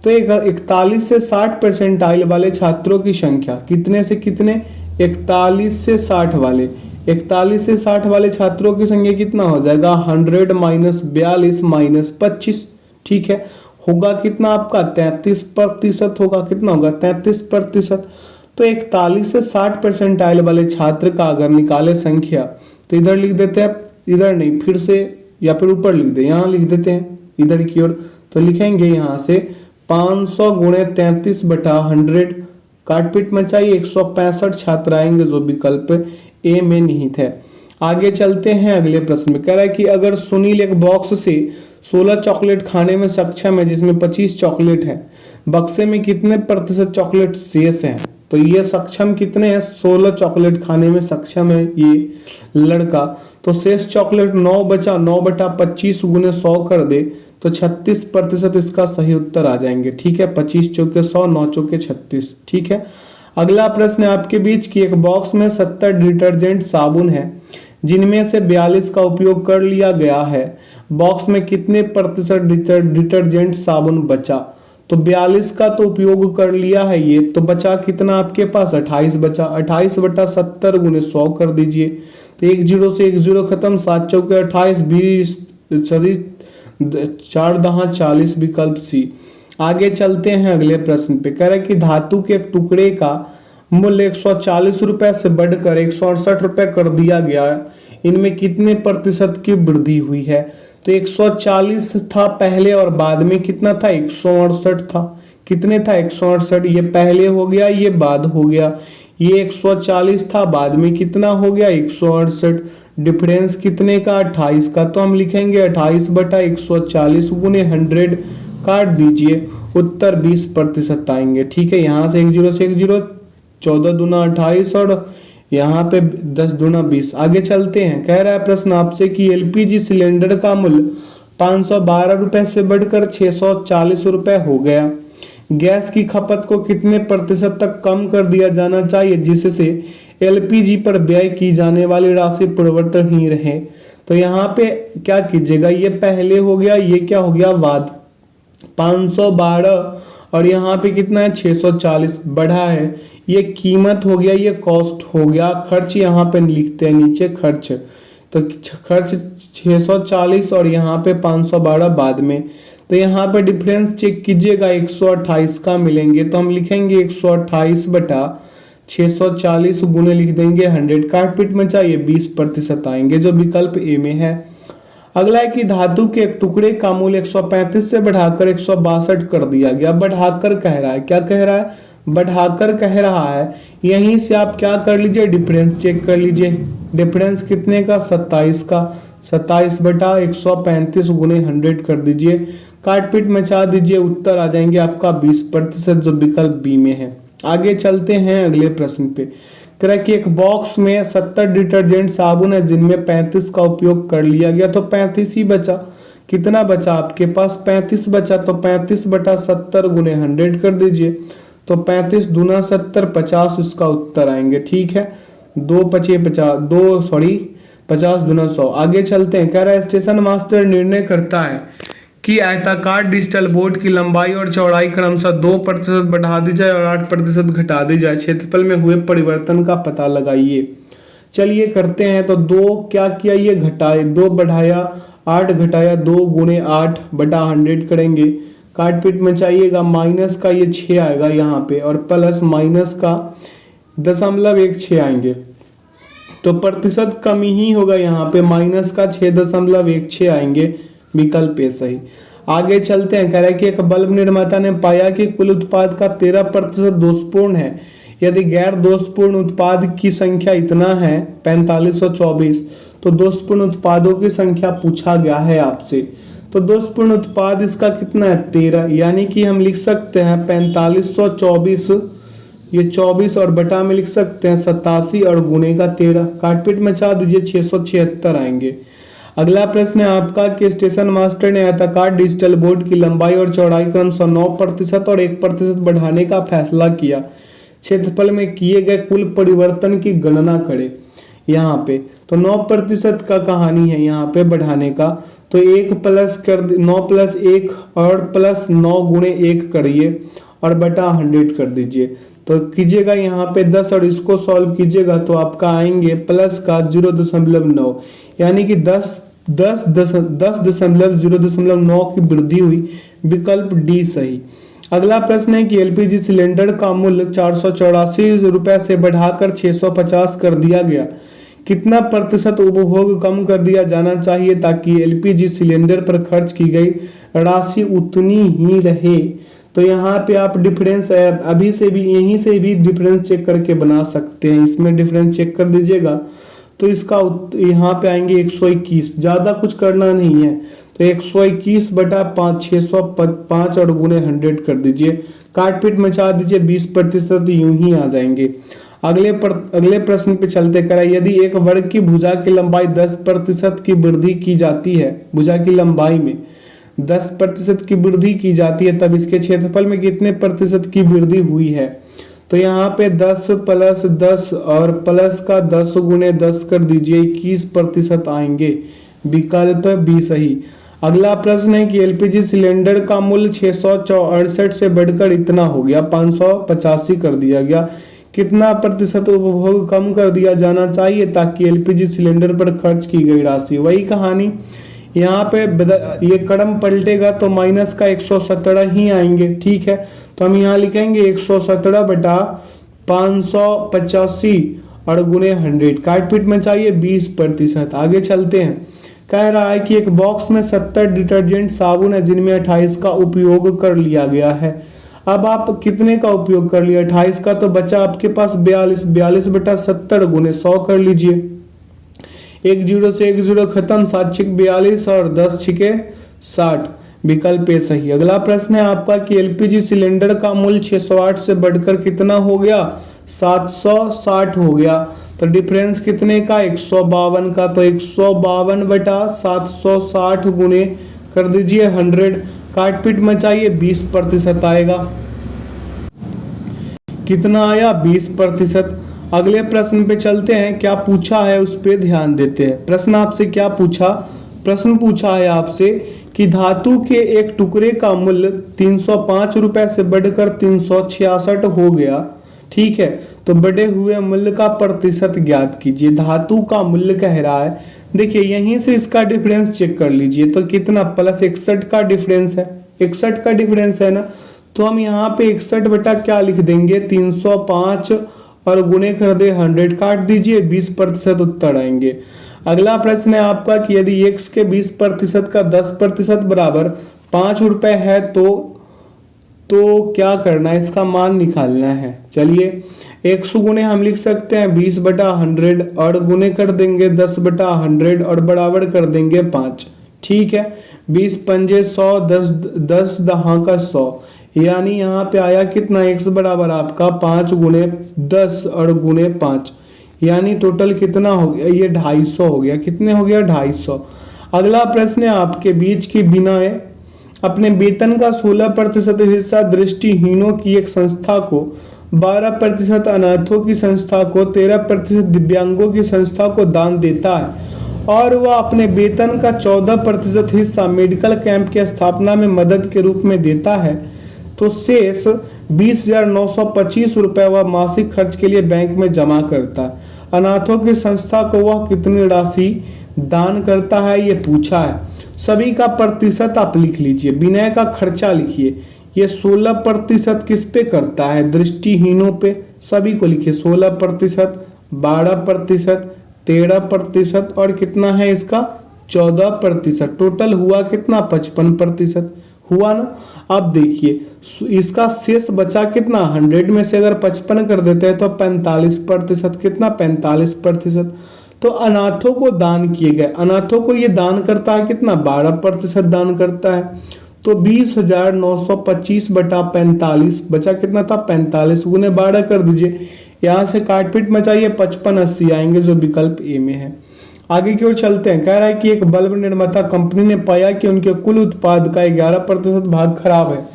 तो 41 से 60 परसेंटाइल वाले छात्रों की संख्या कितने से कितने, 41 से 60 वाले, 41 से 60 वाले छात्रों की संख्या कितना हो जाएगा, 100 माइनस 42 माइनस 25, ठीक है, होगा कितना आपका 33% होगा, कितना होगा 33%। तो 41 से 60 परसेंटाइल वाले छात्र का अगर निकाले संख्या, तो इधर लिख देते हैं, इधर नहीं, फिर से या फिर ऊपर लिख दे, यहाँ लिख देते हैं इधर की ओर, तो लिखेंगे यहाँ से 500 गुणे 33/100, काटपीट में चाहिए 165 छात्र आएंगे, जो विकल्प ए में निहित है। आगे चलते हैं अगले प्रश्न में। कह रहा है कि अगर सुनील एक बॉक्स से 16 चॉकलेट खाने में सक्षम है, जिसमें 25 चॉकलेट है, बक्से में कितने प्रतिशत चॉकलेट शेष हैं, तो ये सक्षम कितने हैं, 16 चॉकलेट खाने में सक्षम है ये लड़का, तो शेष चॉकलेट 9 बचा, 9/25 गुने 100 कर दे तो 36% इसका सही उत्तर आ जाएंगे, ठीक है, 25 चौके 100, 9 चौके 36, ठीक है। अगला प्रश्न है आपके बीच की एक बॉक्स में 70 डिटर्जेंट साबुन है, जिनमें से 42 का उपयोग कर लिया गया है, बॉक्स में कितने प्रतिशत डिटर्जेंट साबुन बचा, तो 42 का तो उपयोग कर लिया है ये, तो बचा कितना आपके पास 28 बचा, 28/70 गुने 100 कर दीजिए, तो 1 0 से 1 0 खत्म, 7 चौके 28, 20 4 दहा 40, विकल्प सी। आगे चलते हैं अगले प्रश्न पे। कह रहे कि धातु के एक टुकड़े का मूल्य 140 रुपए से बढ़कर 168 रुपए कर दिया गया, इनमें कितने प्रतिशत की वृद्धि हुई है, तो 140 था पहले और बाद में कितना था, 168 था, कितने था 168, ये पहले हो गया, ये बाद हो गया, ये 140 था, बाद में कितना हो गया 168, डिफरेंस कितने का 28 का, तो हम लिखेंगे 28/140 गुने 100, काट दीजिए, उत्तर 20% आएंगे, ठीक है। यहाँ से 1 0 से 1 0, 14 दूना 28 और यहाँ पे 10 दूना 20। आगे चलते हैं। कह रहा है प्रश्न आपसे कि एलपीजी सिलेंडर का मूल्य 512 रुपए से बढ़कर 640 रुपए हो गया, गैस की खपत को कितने प्रतिशत तक कम कर दिया जाना चाहिए जिससे एलपीजी पर व्यय की जाने वाली राशि परिवर्तन ही रहे, तो यहाँ पे क्या कीजिएगा, ये पहले हो गया, ये क्या हो गया बाद, 512 और यहाँ पे कितना है 640 बढ़ा है, ये कीमत हो गया, ये कॉस्ट हो गया, खर्च यहाँ पे लिखते हैं नीचे खर्च, तो खर्च 640 और यहाँ पे 512 बाद में, तो यहाँ पे डिफरेंस चेक कीजिएगा 128 का मिलेंगे, तो हम लिखेंगे 128/640 गुने लिख देंगे 100, काटपीट में चाहिए 20% आएंगे, जो विकल्प ए में है। अगला है कि धातु के एक टुकड़े का मूल्य 135 से बढ़ाकर 162 कर दिया गया, बढ़ाकर कह रहा है, क्या कह रहा है, बढ़ाकर कह रहा है, यहीं से आप क्या कर लीजिए, डिफरेंस चेक कर लीजिए, डिफरेंस कितने का 27 का, 27/135 गुने 100 कर दीजिए, काटपीट मचा दीजिए, उत्तर आ जाएंगे आपका 20%, जो विकल्प बी में है। आगे चलते हैं अगले प्रश्न पे। कह रहा है कि एक बॉक्स में 70 डिटर्जेंट साबुन है, जिनमें 35 का उपयोग कर लिया गया, तो 35 ही बचा, कितना बचा आपके पास 35 बचा, तो 35/70 गुने 100 कर दीजिए, तो 35 दूना 70, 50 इसका उत्तर आएंगे, ठीक है, 50 दूना 100। आगे चलते हैं। कह रहा है स्टेशन मास्टर निर्णय करता है कि आयताकार डिजिटल बोर्ड की लंबाई और चौड़ाई क्रमशः 2% बढ़ा दी जाए और 8% घटा दी जाए, क्षेत्रफल में हुए परिवर्तन का पता लगाइए। चलिए करते हैं, तो 2 क्या किया, ये घटाए, 2 बढ़ाया, 8 घटाया, 2 गुणे 8/100 करेंगे, काटपीट में चाहिएगा, माइनस का ये 6 आएगा यहाँ पे और प्लस माइनस का 0.16 आएंगे, तो प्रतिशत कमी ही होगा, यहाँ पे माइनस का 6.16 आएंगे, विकल्प ए सही। आगे चलते हैं। कह रहा है कि एक बल्ब निर्माता ने पाया कि कुल उत्पाद का 13% दोषपूर्ण है, यदि गैर दोषपूर्ण उत्पाद की संख्या इतना है 4524, तो दोषपूर्ण उत्पादों की संख्या पूछा गया है आपसे, तो दोषपूर्ण उत्पाद इसका कितना है 13, यानी कि हम लिख सकते हैं 4524 ये 24 और बटा में लिख सकते हैं 87 और गुणे का 13, काटपीट मचा दीजिए 676 आएंगे। अगला प्रश्न है आपका कि स्टेशन मास्टर ने आयताकार डिजिटल बोर्ड की लंबाई और चौड़ाई क्रमशः 9% और 1% बढ़ाने का फैसला किया। क्षेत्रफल में किए गए कुल परिवर्तन की गणना करें। यहाँ पे तो 9% का कहानी है यहाँ पे बढ़ाने का, तो 1 प्लस कर 9 प्लस 1 और प्लस 9 गुणे 1 करिए और बटा 100 कर दीजिए। तो कीजिएगा यहाँ पे 10 और इसको सॉल्व कीजिएगा तो आपका आएंगे प्लस का 0.9, यानी कि 10.0.9 की वृद्धि हुई। विकल्प डी सही। अगला प्रश्न है कि एलपीजी सिलेंडर का मूल्य 484 रुपए से बढ़ाकर 650 कर दिया गया। कितना प्रतिशत उपभोग कम कर दिया जाना चाहिए ताकि एलपीजी सिलेंडर पर खर्च की गई राशि उतनी ही रहे। तो यहाँ पे आप डिफरेंस अभी से भी यहीं से भी डिफरेंस चेक करके बना सकते हैं। इसमें डिफरेंस चेक कर दीजिएगा तो इसका यहाँ पे आएंगे 121, ज़्यादा कुछ करना नहीं है। तो 121 बटा 5 605 और गुणे 100 कर दीजिए, काटपीट मचा दीजिए 20% यूं ही आ जाएंगे। अगले प्रश्न पे चलते करें। यदि एक वर्ग की भुजा की लंबाई 10% की वृद्धि की जाती है, भुजा की लंबाई में 10% की वृद्धि की जाती है, तब इसके क्षेत्रफल में कितने प्रतिशत की वृद्धि हुई है। तो यहाँ पे 10 प्लस 10 और प्लस का 10 गुणे 10 कर दीजिए, 21% आएंगे। विकल्प बी सही। अगला प्रश्न है कि एलपीजी सिलेंडर का मूल्य 668 से बढ़कर इतना हो गया 585 कर दिया गया। कितना प्रतिशत उपभोग कम कर दिया जाना चाहिए ताकि एलपीजी सिलेंडर पर खर्च की गई राशि। वही कहानी यहाँ पे ये क्रम पलटेगा तो माइनस का 117 ही आएंगे। ठीक है, तो हम यहाँ लिखेंगे 117 बटा 585 और गुणे 100, काटपीट में चाहिए 20%। आगे चलते हैं। कह रहा है कि एक बॉक्स में 70 डिटर्जेंट साबुन है जिनमें 28 का उपयोग कर लिया गया है। अब आप कितने का उपयोग कर लिया, 28 का, तो बचा आपके पास 42 बटा 70 गुणे 100 कर लीजिए। 1 0 से 1 0 खत्म, 7 छिक 42 और 10 छिके 60। विकल्प ए सही। अगला प्रश्न है आपका कि एलपीजी सिलेंडर का मूल्य 608 से बढ़कर कितना हो गया, 760 हो गया। तो डिफरेंस कितने का, 152 का। तो 152 बटा 760 गुणे कर दीजिए 100, काटपीट मचाइए 20% आएगा। कितना आया, 20%। अगले प्रश्न पे चलते हैं। क्या पूछा है उस पे ध्यान देते हैं। प्रश्न आपसे क्या पूछा, प्रश्न पूछा है आपसे कि धातु के एक टुकड़े का मूल्य 305 रुपए से बढ़कर 366 हो गया। ठीक है, तो बढ़े हुए मूल्य का प्रतिशत ज्ञात कीजिए। धातु का मूल्य कह रहा है, देखिए यहीं से इसका डिफरेंस चेक कर लीजिए। तो कितना, प्लस 61 का डिफरेंस है, 61 का डिफरेंस है ना। तो हम यहाँ पे 61 बटा क्या लिख देंगे, 305 और गुणे कर दे 100, काट दीजिए 20% उत्तर आएंगे। अगला प्रश्न है आपका कि यदि x के 20% का 10% बराबर 5 रुपए है तो क्या करना है, इसका मान निकालना है। चलिए 100 गुणे हम लिख सकते हैं 20 बटा 100 और गुणे कर देंगे 10 बटा 100 और बराबर कर देंगे 5। ठीक है, 20 पंजे 100, 10 दहा का 100, यानी यहाँ पे आया कितना, x बराबर आपका 5 गुणे 10 और गुणे 5, यानी टोटल कितना हो गया, ये 250 हो गया। कितने हो गया, 250। अगला प्रश्न है आपके बीच की बिनाए अपने वेतन का 16% हिस्सा दृष्टिहीनों की एक संस्था को, 12% अनाथों की संस्था को, 13% दिव्यांगों की संस्था को दान देता है और वह अपने वेतन का 14% हिस्सा मेडिकल कैंप की स्थापना में मदद के रूप में देता है, तो शेष 20,925 रुपए वह मासिक खर्च के लिए बैंक में जमा करता है। अनाथों की संस्था को वह कितनी राशि दान करता है, ये पूछा है। सभी का प्रतिशत आप लिख लीजिए, विनय का खर्चा लिखिए। ये 16% किस पे करता है, दृष्टिहीनों पे। सभी को लिखिए, 16%, 12%, 13% और कितना है इसका 14%। टोटल हुआ कितना, 55% हुआ ना। अब देखिए इसका शेष बचा कितना, 100 में से अगर 55 कर देते हैं तो 45%। कितना, 45%। तो अनाथों को दान किए गए, अनाथों को ये दान करता है कितना, 12% दान करता है। तो 20,925 बटा 45 बचा कितना था 45 गुने 12 कर दीजिए। यहाँ से काटपीट मचाइए 55 80 आएंगे जो विकल्प ए में है। आगे की ओर चलते हैं। कह रहा है कि एक बल्ब निर्माता कंपनी ने पाया कि उनके कुल उत्पाद का 11% भाग खराब है।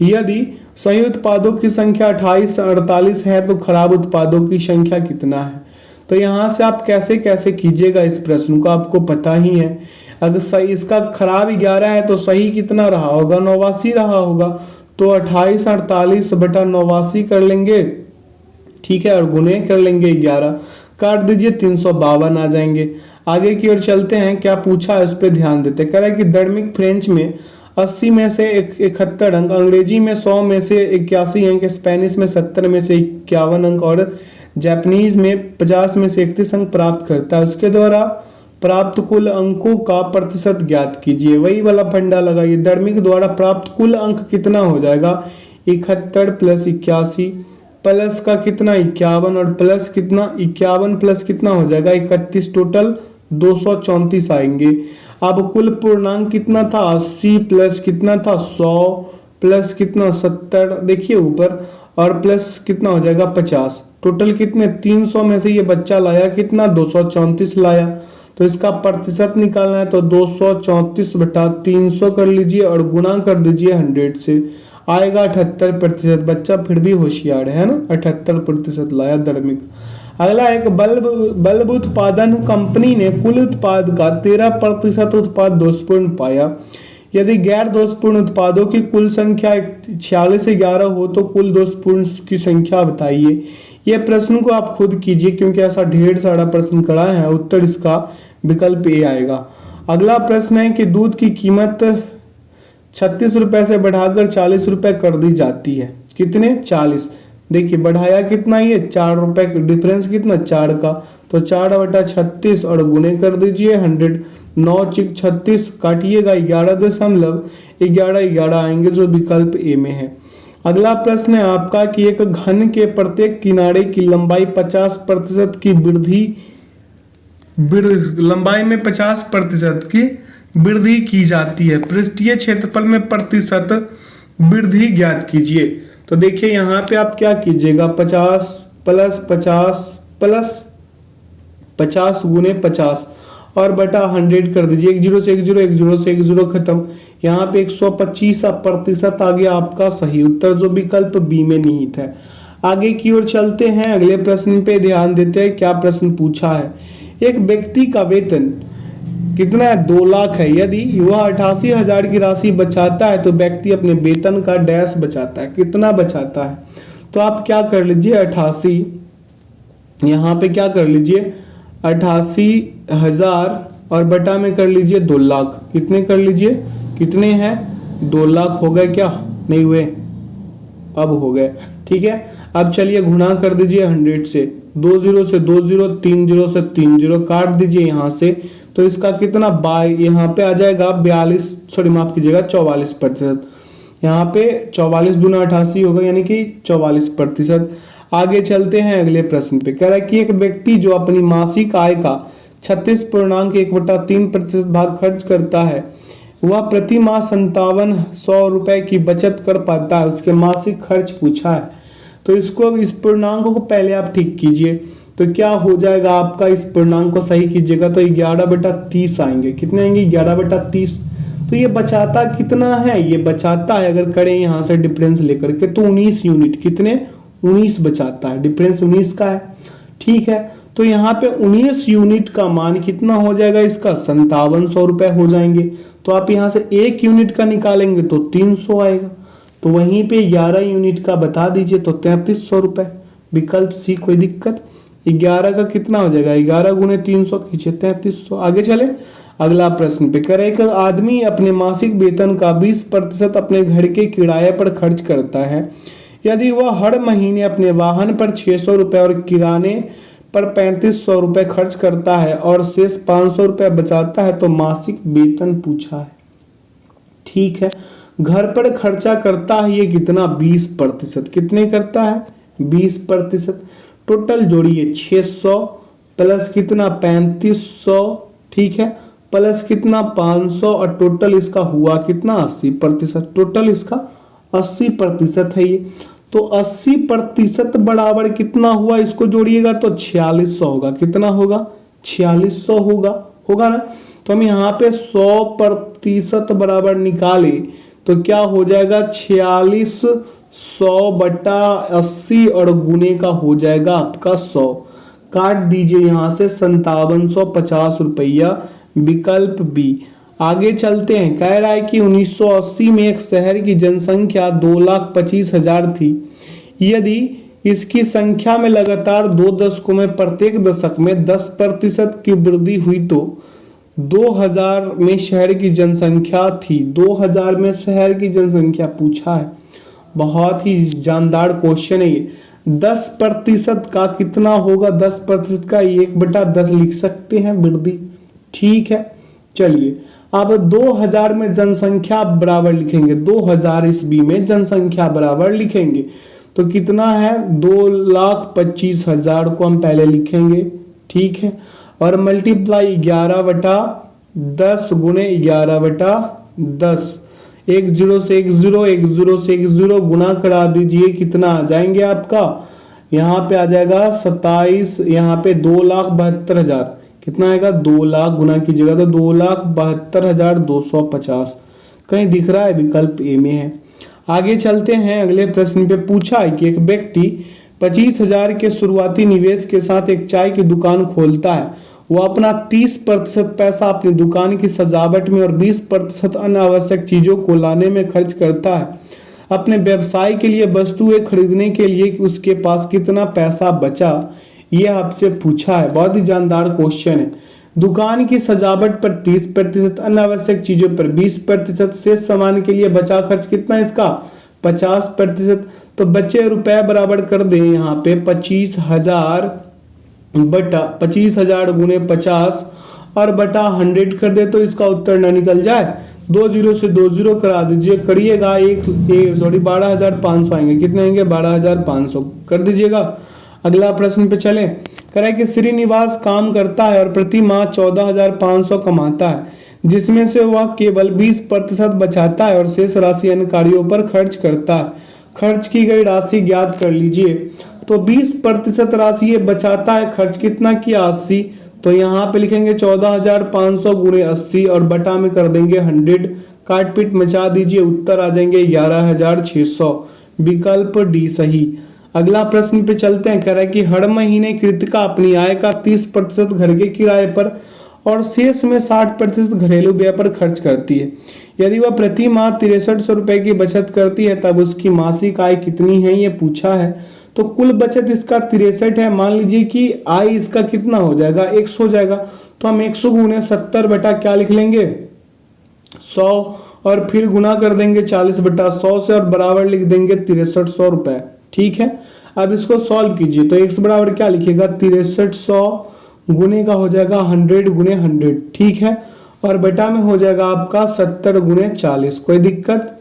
यदि सही उत्पादों की संख्या 28 48 है तो खराब उत्पादों की संख्या कितना है। तो यहाँ से आप कैसे कैसे कीजिएगा इस प्रश्न को, आपको पता ही है। अगर सही इसका खराब 11 है तो सही कितना रहा होगा 89 रहा होगा। तो 28 48 बटा 89 कर लेंगे, ठीक है, और गुने कर लेंगे 11, काट दीजिए 352 आ जाएंगे। आगे की ओर चलते हैं। क्या पूछा है उस पर ध्यान देते। कह रहा है कि दैनिक फ्रेंच में 80 में से 71 अंक, अंग्रेजी में 100 में से 81 अंक, स्पेनिश में 70 में से 51 अंक और जापानीज में 50 में से 31 अंक प्राप्त करता है। उसके द्वारा प्राप्त कुल अंकों का प्रतिशत ज्ञात कीजिए। वही वाला फंडा लगाइए। दैनिक द्वारा प्राप्त कुल अंक कितना हो जाएगा 71 प्लस 81 प्लस का कितना 51 और प्लस कितना 51 प्लस कितना हो जाएगा 31, टोटल 234 आएंगे। अब कुल पूर्णांक कितना था 80 प्लस कितना था 100 प्लस कितना 70 देखिए ऊपर, और प्लस कितना हो जाएगा 50, टोटल कितने 300 में से ये बच्चा लाया कितना 234 लाया। तो इसका प्रतिशत निकालना है तो 234 बटा 300 कर लीजिए और गुणा कर दीजिए 100 से, आएगा 78%। बच्चा फिर भी होशियार है ना, 78% लाया दैनिक। अगला एक बल्ब उत्पादन कंपनी ने कुल उत्पाद का 13% उत्पाद दोषपूर्ण पाया। यदि गैर दोषपूर्ण उत्पादों की कुल संख्या 46 से 11 हो तो कुल दोषपूर्ण की संख्या बताइए। यह प्रश्न को आप खुद कीजिए क्योंकि ऐसा ढेर सारा प्रश्न करा है। उत्तर इसका विकल्प ए आएगा। अगला प्रश्न है कि दूध की कीमत 36 रुपए से बढ़ाकर 40 रुपए कर दी जाती है। कितने 40, देखिए बढ़ाया कितना ये 4 रुपए, डिफरेंस कितना 4 का, तो 4 बटा 36 और गुने कर दीजिए 100, 9 चिक 36 काटिएगा 11.11 आएंगे जो विकल्प ए में है। अगला प्रश्न है आपका कि एक घन के प्रत्येक किनारे की लंबाई 50% की लंबाई में 50% की वृद्धि की जाती है। पृष्ठीय क्षेत्रफल में प्रतिशत वृद्धि ज्ञात कीजिए। तो देखिए यहाँ पे आप क्या कीजिएगा 50 प्लस 50 प्लस 50 गुने 50 और बटा 100 कर दीजिए। 1 0 से 1 0, 1 0 से 1 0 खत्म। यहाँ पे 125% आ गया आपका सही उत्तर जो विकल्प बी में निहित है। आगे की ओर चलते हैं। अगले प्रश्न पे ध्यान देते हैं। क्या प्रश्न पूछा है। एक व्यक्ति का वेतन कितना है 2 लाख है। यदि वह 88,000 की राशि बचाता है तो व्यक्ति अपने वेतन का डैश बचाता है, कितना बचाता है। तो आप क्या कर लीजिए 88, यहाँ पे क्या कर लीजिए 88,000 और बटा में कर लीजिए 2 लाख। कितने कर लीजिए, कितने हैं 2 लाख हो गए क्या, नहीं हुए, अब हो गए, ठीक है। अब चलिए गुणा कर दीजिए 100 से, 2 0 से 2 0, 3 0 से 3 0 काट दीजिए यहाँ से। तो इसका कितना बाई यहाँ पे आ जाएगा 42, सॉरी माफ कीजिएगा 44%। यहाँ पे 44 दूना 88 होगा यानी कि 44%। आगे चलते हैं अगले प्रश्न पे। कह रहा है कि एक व्यक्ति जो अपनी मासिक आय का 36.1/3% भाग खर्च करता है वह प्रति माह 5700 रुपए की बचत कर पाता है। उसके मासिक खर्च पूछा है। तो इसको इस पूर्णांक को पहले आप ठीक कीजिए। तो क्या हो जाएगा आपका, इस पूर्णांक को सही कीजिएगा तो 11/30 आएंगे। कितने आएंगे 11/30। तो ये बचाता कितना है, ये बचाता है अगर करें यहाँ से डिफरेंस लेकर के तो 19 यूनिट, कितने 19 बचाता है, डिफरेंस 19 का है, ठीक है। तो यहाँ पे 19 यूनिट का मान कितना हो जाएगा इसका 5700 रुपए हो जाएंगे। तो आप यहाँ से 1 यूनिट का निकालेंगे तो 300 आएगा। तो वहीं पे 11 यूनिट का बता दीजिए तो 3300 रुपए, विकल्प सी। कोई दिक्कत, 11 का कितना हो जाएगा 11 गुने 300 खींचे 3300। आगे चले अगला प्रश्न पे। करे एक आदमी अपने मासिक वेतन का 20% अपने घर के किराए पर खर्च करता है। यदि वह हर महीने अपने वाहन पर 600 रुपए और किराने पर 3500 रुपए खर्च करता है और शेष 500 रुपए बचाता है तो मासिक वेतन पूछा है, ठीक है। घर पर खर्चा करता है ये कितना 20%, कितने करता है 20%। टोटल जोड़िए 600 प्लस कितना 3500, ठीक है, प्लस कितना 500 और टोटल इसका हुआ कितना 80%। टोटल इसका 80% है ये। तो 80% बराबर कितना हुआ, इसको जोड़िएगा तो 4600 होगा। कितना होगा 4600 होगा ना। तो हम यहाँ पे 100% बराबर निकाले तो क्या हो जाएगा 4600 बटा 80 और गुने का हो जाएगा आपका 100। काट दीजिए यहाँ से 5750 रुपया, विकल्प बी। आगे चलते हैं, कह रहा है कि 1980 में एक शहर की जनसंख्या 2,25,000 थी। यदि इसकी संख्या में लगातार 2 दशकों में प्रत्येक दशक में 10% की वृद्धि हुई तो 2000 में शहर की जनसंख्या थी। 2000 में शहर की जनसंख्या पूछा है, बहुत ही जानदार क्वेश्चन है ये। 10% का कितना होगा, 10% का 1/10 लिख सकते हैं वृद्धि। ठीक है, चलिए अब 2000 में जनसंख्या बराबर लिखेंगे, 2000 ईस्वी में जनसंख्या बराबर लिखेंगे तो कितना है 2,25,000 को हम पहले लिखेंगे। ठीक है, और मल्टीप्लाई 11/10 गुने 11/10, 10 से 10 से 10 गुना करा दीजिए, कितना आ जाएंगे आपका यहाँ पे आ जाएगा 27, यहाँ पे 2,72,000। कितना आएगा 2 लाख, गुना कीजिएगा तो 2,72,250। कहीं दिख रहा है, विकल्प ए में है। आगे चलते हैं, अगले प्रश्न पे पूछा है कि एक व्यक्ति 25,000 के शुरुआती निवेश के साथ एक चाय की दुकान खोलता है। वो अपना 30% पैसा अपनी दुकान की सजावट में और 20% अनावश्यक चीजों को लाने में खर्च करता है। अपने व्यवसाय के लिए वस्तुएं खरीदने के लिए उसके पास कितना पैसा बचा, ये आपसे पूछा है। बहुत ही जानदार क्वेश्चन है। दुकान की सजावट पर 30%, अनावश्यक चीजों पर 20%, शेष सामान के लिए बचा खर्च कितना इसका 50%। तो बचे रुपए बराबर कर दें यहाँ पे 25,000 गुने 50 और बटा 100 कर दे तो इसका उत्तर ना निकल जाए। 20 से 20 करा दीजिए, करिएगा 12,500 आएंगे। कितने आएंगे 12,500 कर दीजिएगा। अगला प्रश्न पे चले, करें कि श्रीनिवास काम करता है और प्रति माह 14,500 कमाता है, जिसमें से वह केवल 20% बचाता है और शेष राशि अन्य कार्यों पर खर्च करता है। खर्च की गई राशि ज्ञात कर लीजिए। तो 20% राशि ये बचाता है, खर्च कितना किया 80, तो यहाँ पे लिखेंगे 14,500 गुणे 80 और बटा में कर देंगे 100। काट पीट मचा दीजिए, उत्तर आ जाएंगे 11,600, विकल्प डी सही। अगला प्रश्न पे चलते हैं, कह रहा है कि हर महीने कृतिका अपनी आय का 30% घर के किराए पर और शेष में 60% घरेलू व्यय पर खर्च करती है। यदि वह प्रति माह 6300 रुपए की बचत करती है तब उसकी मासिक आय कितनी है, ये पूछा है। तो कुल बचत इसका 63 है। मान लीजिए कि आय इसका कितना हो जाएगा 100 हो जाएगा, तो हम 100 गुने 70 बटा क्या लिख लेंगे 100 और फिर गुना कर देंगे 40/100 से और बराबर लिख देंगे 6300 रुपए। ठीक है, अब इसको सॉल्व कीजिए तो x बराबर क्या लिखेगा 6300 गुने का हो जाएगा 100 गुने 100। ठीक है, और बटा में हो जाएगा आपका 70 गुने 40। कोई दिक्कत?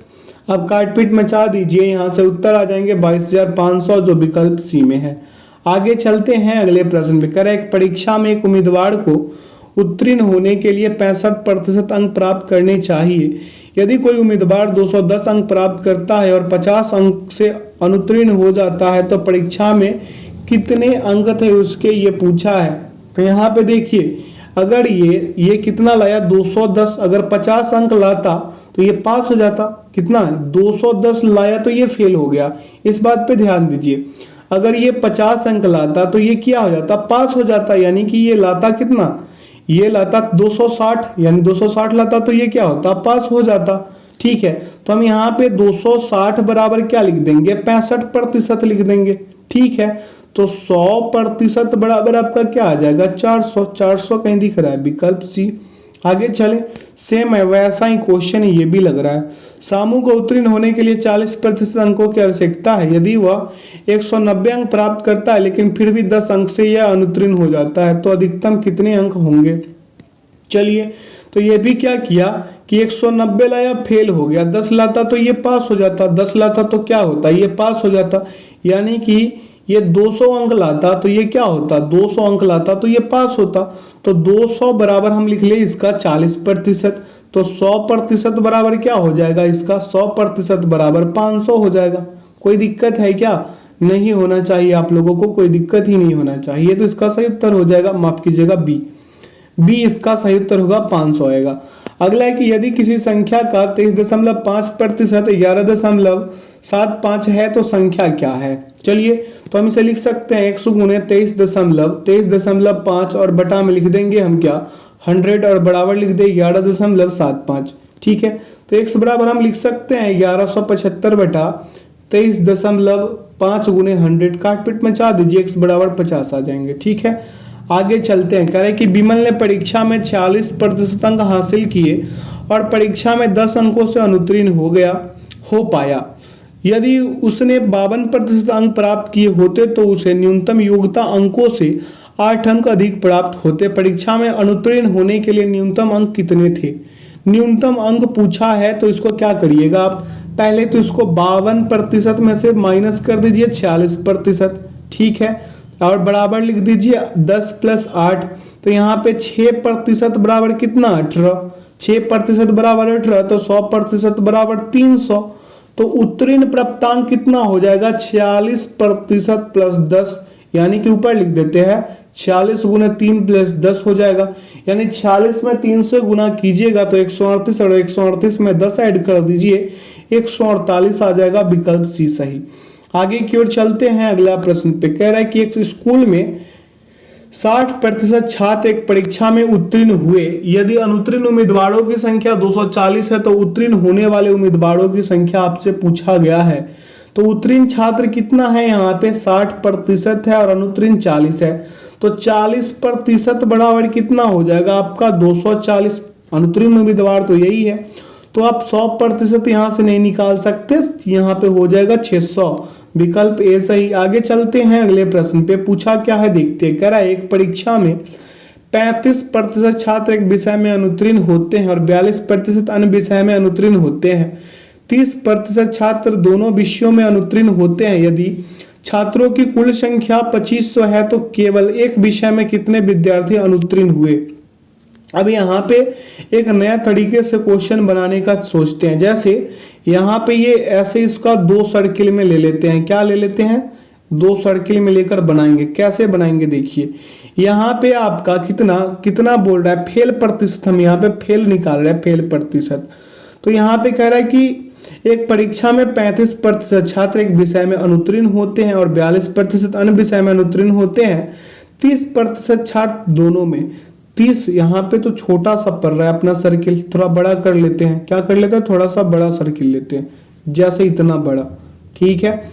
अब काट पीट मचा दीजिए, यहाँ से उत्तर आ जाएंगे 22,500 जो विकल्प सी में है। आगे चलते हैं, अगले प्रश्न पे करें, एक परीक्षा में एक उम्मीदवार को उत्तीर्ण होने के लिए 65% अंक प्राप्त करने चाहिए। यदि कोई उम्मीदवार 210 अंक प्राप्त करता है और 50 अंक से अनुत्तीर्ण हो जाता है तो परीक्षा में कितने अंक थे उसके, ये पूछा है। तो यहाँ पे देखिए, अगर ये कितना लाया 210, अगर 50 अंक लाता तो ये पास हो जाता। कितना 210 लाया तो ये फेल हो गया। इस बात पे ध्यान दीजिए, अगर ये 50 अंक लाता तो ये क्या हो जाता पास हो जाता, यानी कि ये लाता कितना, ये लाता 260, यानी 260 लाता तो ये क्या होता पास हो जाता। ठीक है, तो हम यहाँ पे 260 बराबर क्या लिख देंगे 65% लिख देंगे। ठीक है, तो 100% बराबर आपका क्या आ जाएगा 400। 400 कहीं दिख रहा है, विकल्प सी। आगे चले, सेम है वैसा ही क्वेश्चन ये भी लग रहा है। सामू को उत्तीर्ण होने के लिए 40% अंकों की आवश्यकता है। यदि वह 190 अंक प्राप्त करता है लेकिन फिर भी 10 अंक से यह अनुत्तीर्ण हो जाता है तो अधिकतम कितने अंक होंगे। चलिए, तो ये भी क्या किया कि 190 लाया फेल हो गया, 10 लाता तो ये पास हो जाता, 10 लाता तो क्या होता ये पास हो जाता। यानी कि ये 200 अंक लाता तो ये क्या होता, 200 अंक लाता तो ये पास होता। तो 200 बराबर हम लिख ले इसका 40%, तो 100% बराबर क्या हो जाएगा इसका, 100% बराबर 500 हो जाएगा। कोई दिक्कत है क्या, नहीं होना चाहिए, आप लोगों को कोई दिक्कत ही नहीं होना चाहिए। तो इसका सही उत्तर हो जाएगा, माफ कीजिएगा बी इसका सही उत्तर होगा, 500 आएगा। अगला है कि यदि किसी संख्या का 23.5% 11.75 है तो संख्या क्या है। चलिए तो हम इसे लिख सकते हैं x गुणे 23.5 और बटा में लिख देंगे हम क्या, 100 और बराबर लिख दे 11.75। ठीक है, तो x बराबर हम लिख सकते हैं 1175 बटा 23.5 गुणे 100, काट पीट में चाह दीजिए, x बराबर 50 आ जाएंगे। ठीक है, आगे चलते हैं। कह रहे कि विमल ने परीक्षा में 40% अंक हासिल किए और परीक्षा में 10 अंकों से अनुत्तीर्ण हो पाया। यदि उसने 52% अंक प्राप्त किए होते तो उसे न्यूनतम योग्यता अंकों से 8 अंक अधिक प्राप्त होते। परीक्षा में अनुत्तीर्ण होने के लिए न्यूनतम अंक कितने थे। न्यूनतम अंक पूछा है तो इसको क्या करिएगा आप, पहले तो इसको 52% में से माइनस कर दीजिए 46%। ठीक है, और बराबर लिख दीजिए 10 + 8, तो यहाँ पे 6% बराबर कितना, 18। 6% बराबर 18, तो 100% बराबर 300। तो उत्तीर्ण प्राप्तांक कितना हो जाएगा, 46% + 10, यानी कि ऊपर लिख देते हैं 46 गुना 3 + 10 हो जाएगा। यानी 46 में 3 से गुना कीजिएगा तो 138, और 138 में 10 ऐड कर दीजिए 148 आ जाएगा, विकल्प सी सही। आगे की ओर चलते हैं अगला प्रश्न पे। कह रहा है कि एक स्कूल में 60% छात्र एक परीक्षा में उत्तीर्ण हुए। यदि अनुत्तीर्ण उम्मीदवारों की संख्या 240 है तो उत्तीर्ण होने वाले उम्मीदवारों की संख्या आपसे पूछा गया है। तो उत्तीर्ण छात्र कितना है, यहाँ पे 60% है और अनुत्तीर्ण 40 है। तो 40% बराबर कितना हो जाएगा आपका 240। अनुत्तीर्ण उम्मीदवार तो यही है, तो आप 100% यहाँ से नहीं निकाल सकते, यहाँ पे हो जाएगा 600, विकल्प ए सही। आगे चलते हैं अगले प्रश्न पे। पूछा क्या है देखते हैं। कह रहा है एक परीक्षा में 35% छात्र एक विषय में अनुत्तीर्ण होते हैं और 42% अन्य विषय में अनुत्तीर्ण होते हैं। 30% छात्र दोनों विषयों में अनुत्तीर्ण होते हैं। यदि छात्रों की कुल संख्या 2500 है तो केवल एक विषय में कितने विद्यार्थी अनुत्तीर्ण हुए। अब यहाँ पे एक नया तरीके से क्वेश्चन बनाने का सोचते हैं। जैसे यहाँ पे ये ऐसे इसका 2 सर्किल में ले लेते हैं। क्या ले लेते हैं, 2 सर्किल में लेकर बनाएंगे। कैसे बनाएंगे देखिए, यहाँ पे आपका कितना कितना बोल रहा है, फेल प्रतिशत, हम यहाँ पे फेल निकाल रहे हैं, फेल प्रतिशत। तो यहाँ पे कह रहा है कि एक परीक्षा में 35% छात्र एक विषय में अनुत्तीर्ण होते हैं और 42% अन्य विषय में अनुत्तीर्ण होते हैं। 30% छात्र दोनों में। 30 यहाँ पे तो छोटा सा पड़ रहा है अपना सर्किल, थोड़ा बड़ा कर लेते हैं। क्या कर लेते हैं, थोड़ा सा बड़ा सर्किल लेते हैं, जैसे इतना बड़ा। ठीक है,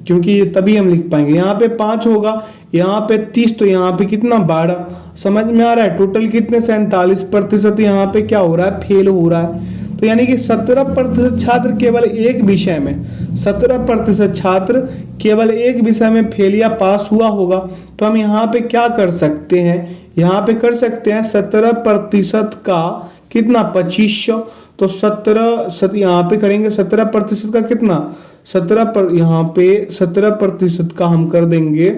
क्योंकि ये तभी हम लिख पाएंगे। यहाँ पे 5 होगा, यहाँ पे 30, तो यहाँ पे कितना 12। समझ में आ रहा है, टोटल कितने 47% यहाँ पे क्या हो रहा है, फेल हो रहा है। तो यानी कि 17% छात्र केवल एक विषय में, 17% छात्र केवल एक विषय में फेल या पास हुआ होगा। तो हम यहाँ पे क्या कर सकते हैं, यहाँ पे कर सकते हैं 17% का कितना 2500, तो 17 यहाँ पे करेंगे 17% का कितना 17 यहाँ पे 17% का हम कर देंगे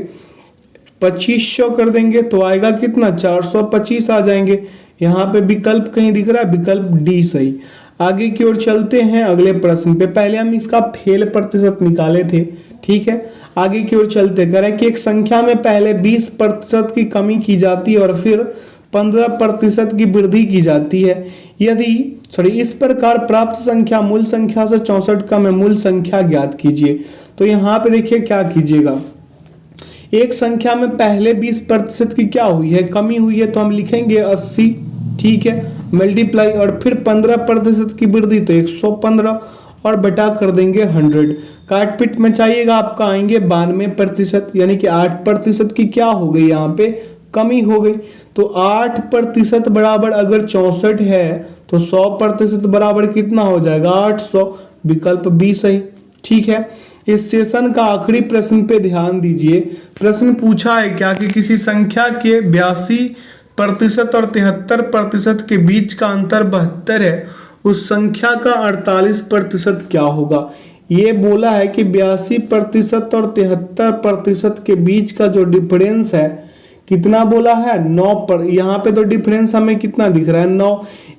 2500 कर देंगे, तो आएगा कितना 425 आ जाएंगे। यहाँ पे विकल्प कहीं दिख रहा है, विकल्प डी सही। आगे की ओर चलते हैं अगले प्रश्न पे। पहले हम इसका फेल प्रतिशत निकाले थे। ठीक है, आगे की ओर चलते करें कि एक संख्या में पहले 20% की कमी की जाती है और फिर 15% की वृद्धि की जाती है। यदि इस प्रकार प्राप्त संख्या मूल संख्या से 64 कम है, मूल संख्या ज्ञात कीजिए। तो यहाँ पे देखिए क्या कीजिएगा, एक संख्या में पहले 20% की क्या हुई है, कमी हुई है, तो हम लिखेंगे 80। ठीक है, मल्टीप्लाई, और फिर 15% की वृद्धि तो 115 और बटा कर देंगे 100। काट पीट में चाहिएगा आपका आएंगे 92%, यानी कि 8% की क्या हो गई, यहाँ पे कमी हो गई। तो 8% बराबर अगर 64 है तो 100% बराबर कितना हो जाएगा 800, विकल्प बी सही। ठीक है, इस सेशन का आखिरी प्रश्न पे ध्यान दीजिए। प्रश्न पूछा है क्या कि किसी संख्या के 82% और 73% के बीच का अंतर 72 है, उस संख्या का 48% क्या होगा। ये बोला है कि 82% और 73% के बीच का जो डिफरेंस है, कितना बोला है 9 पर। यहाँ पे तो डिफरेंस हमें कितना दिख रहा है 9,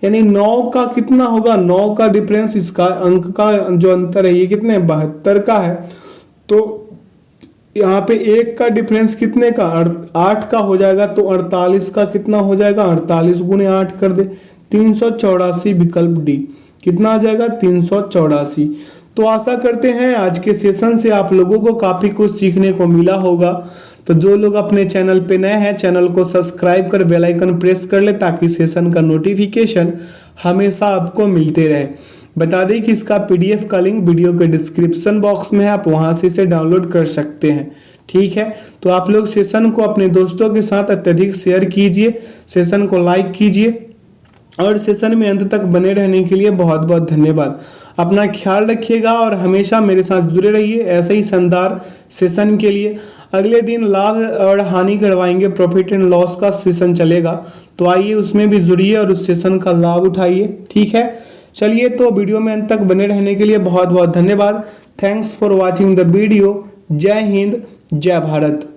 यानी 9 का कितना होगा, 9 का डिफरेंस, इसका अंक का जो अंतर है ये कितने 72 का है। तो यहाँ पे 1 का डिफरेंस कितने का 8 का हो जाएगा, तो 48 का कितना हो जाएगा, 48 गुणे 8 कर दे, 384 विकल्प डी। कितना आ जाएगा 384। तो आशा करते हैं आज के सेशन से आप लोगों को काफी कुछ सीखने को मिला होगा। तो जो लोग अपने चैनल पे नए हैं, चैनल को सब्सक्राइब कर बेल आइकन प्रेस कर ले ताकि सेशन का नोटिफिकेशन हमेशा आपको मिलते रहे। बता दें कि इसका पीडीएफ का लिंक वीडियो के डिस्क्रिप्शन बॉक्स में है, आप वहां से इसे डाउनलोड कर सकते हैं। ठीक है, तो आप लोग सेशन को अपने दोस्तों के साथ अत्यधिक शेयर कीजिए, सेशन को लाइक कीजिए और सेशन में अंत तक बने रहने के लिए बहुत बहुत धन्यवाद। अपना ख्याल रखिएगा और हमेशा मेरे साथ जुड़े रहिए ऐसे ही शानदार सेशन के लिए। अगले दिन लाभ और हानि करवाएंगे, प्रॉफिट एंड लॉस का सेशन चलेगा, तो आइए उसमें भी जुड़िए और उस सेशन का लाभ उठाइए। ठीक है, चलिए तो वीडियो में अंत तक बने रहने के लिए बहुत बहुत धन्यवाद। Thanks for watching the video. जय हिंद, जय भारत।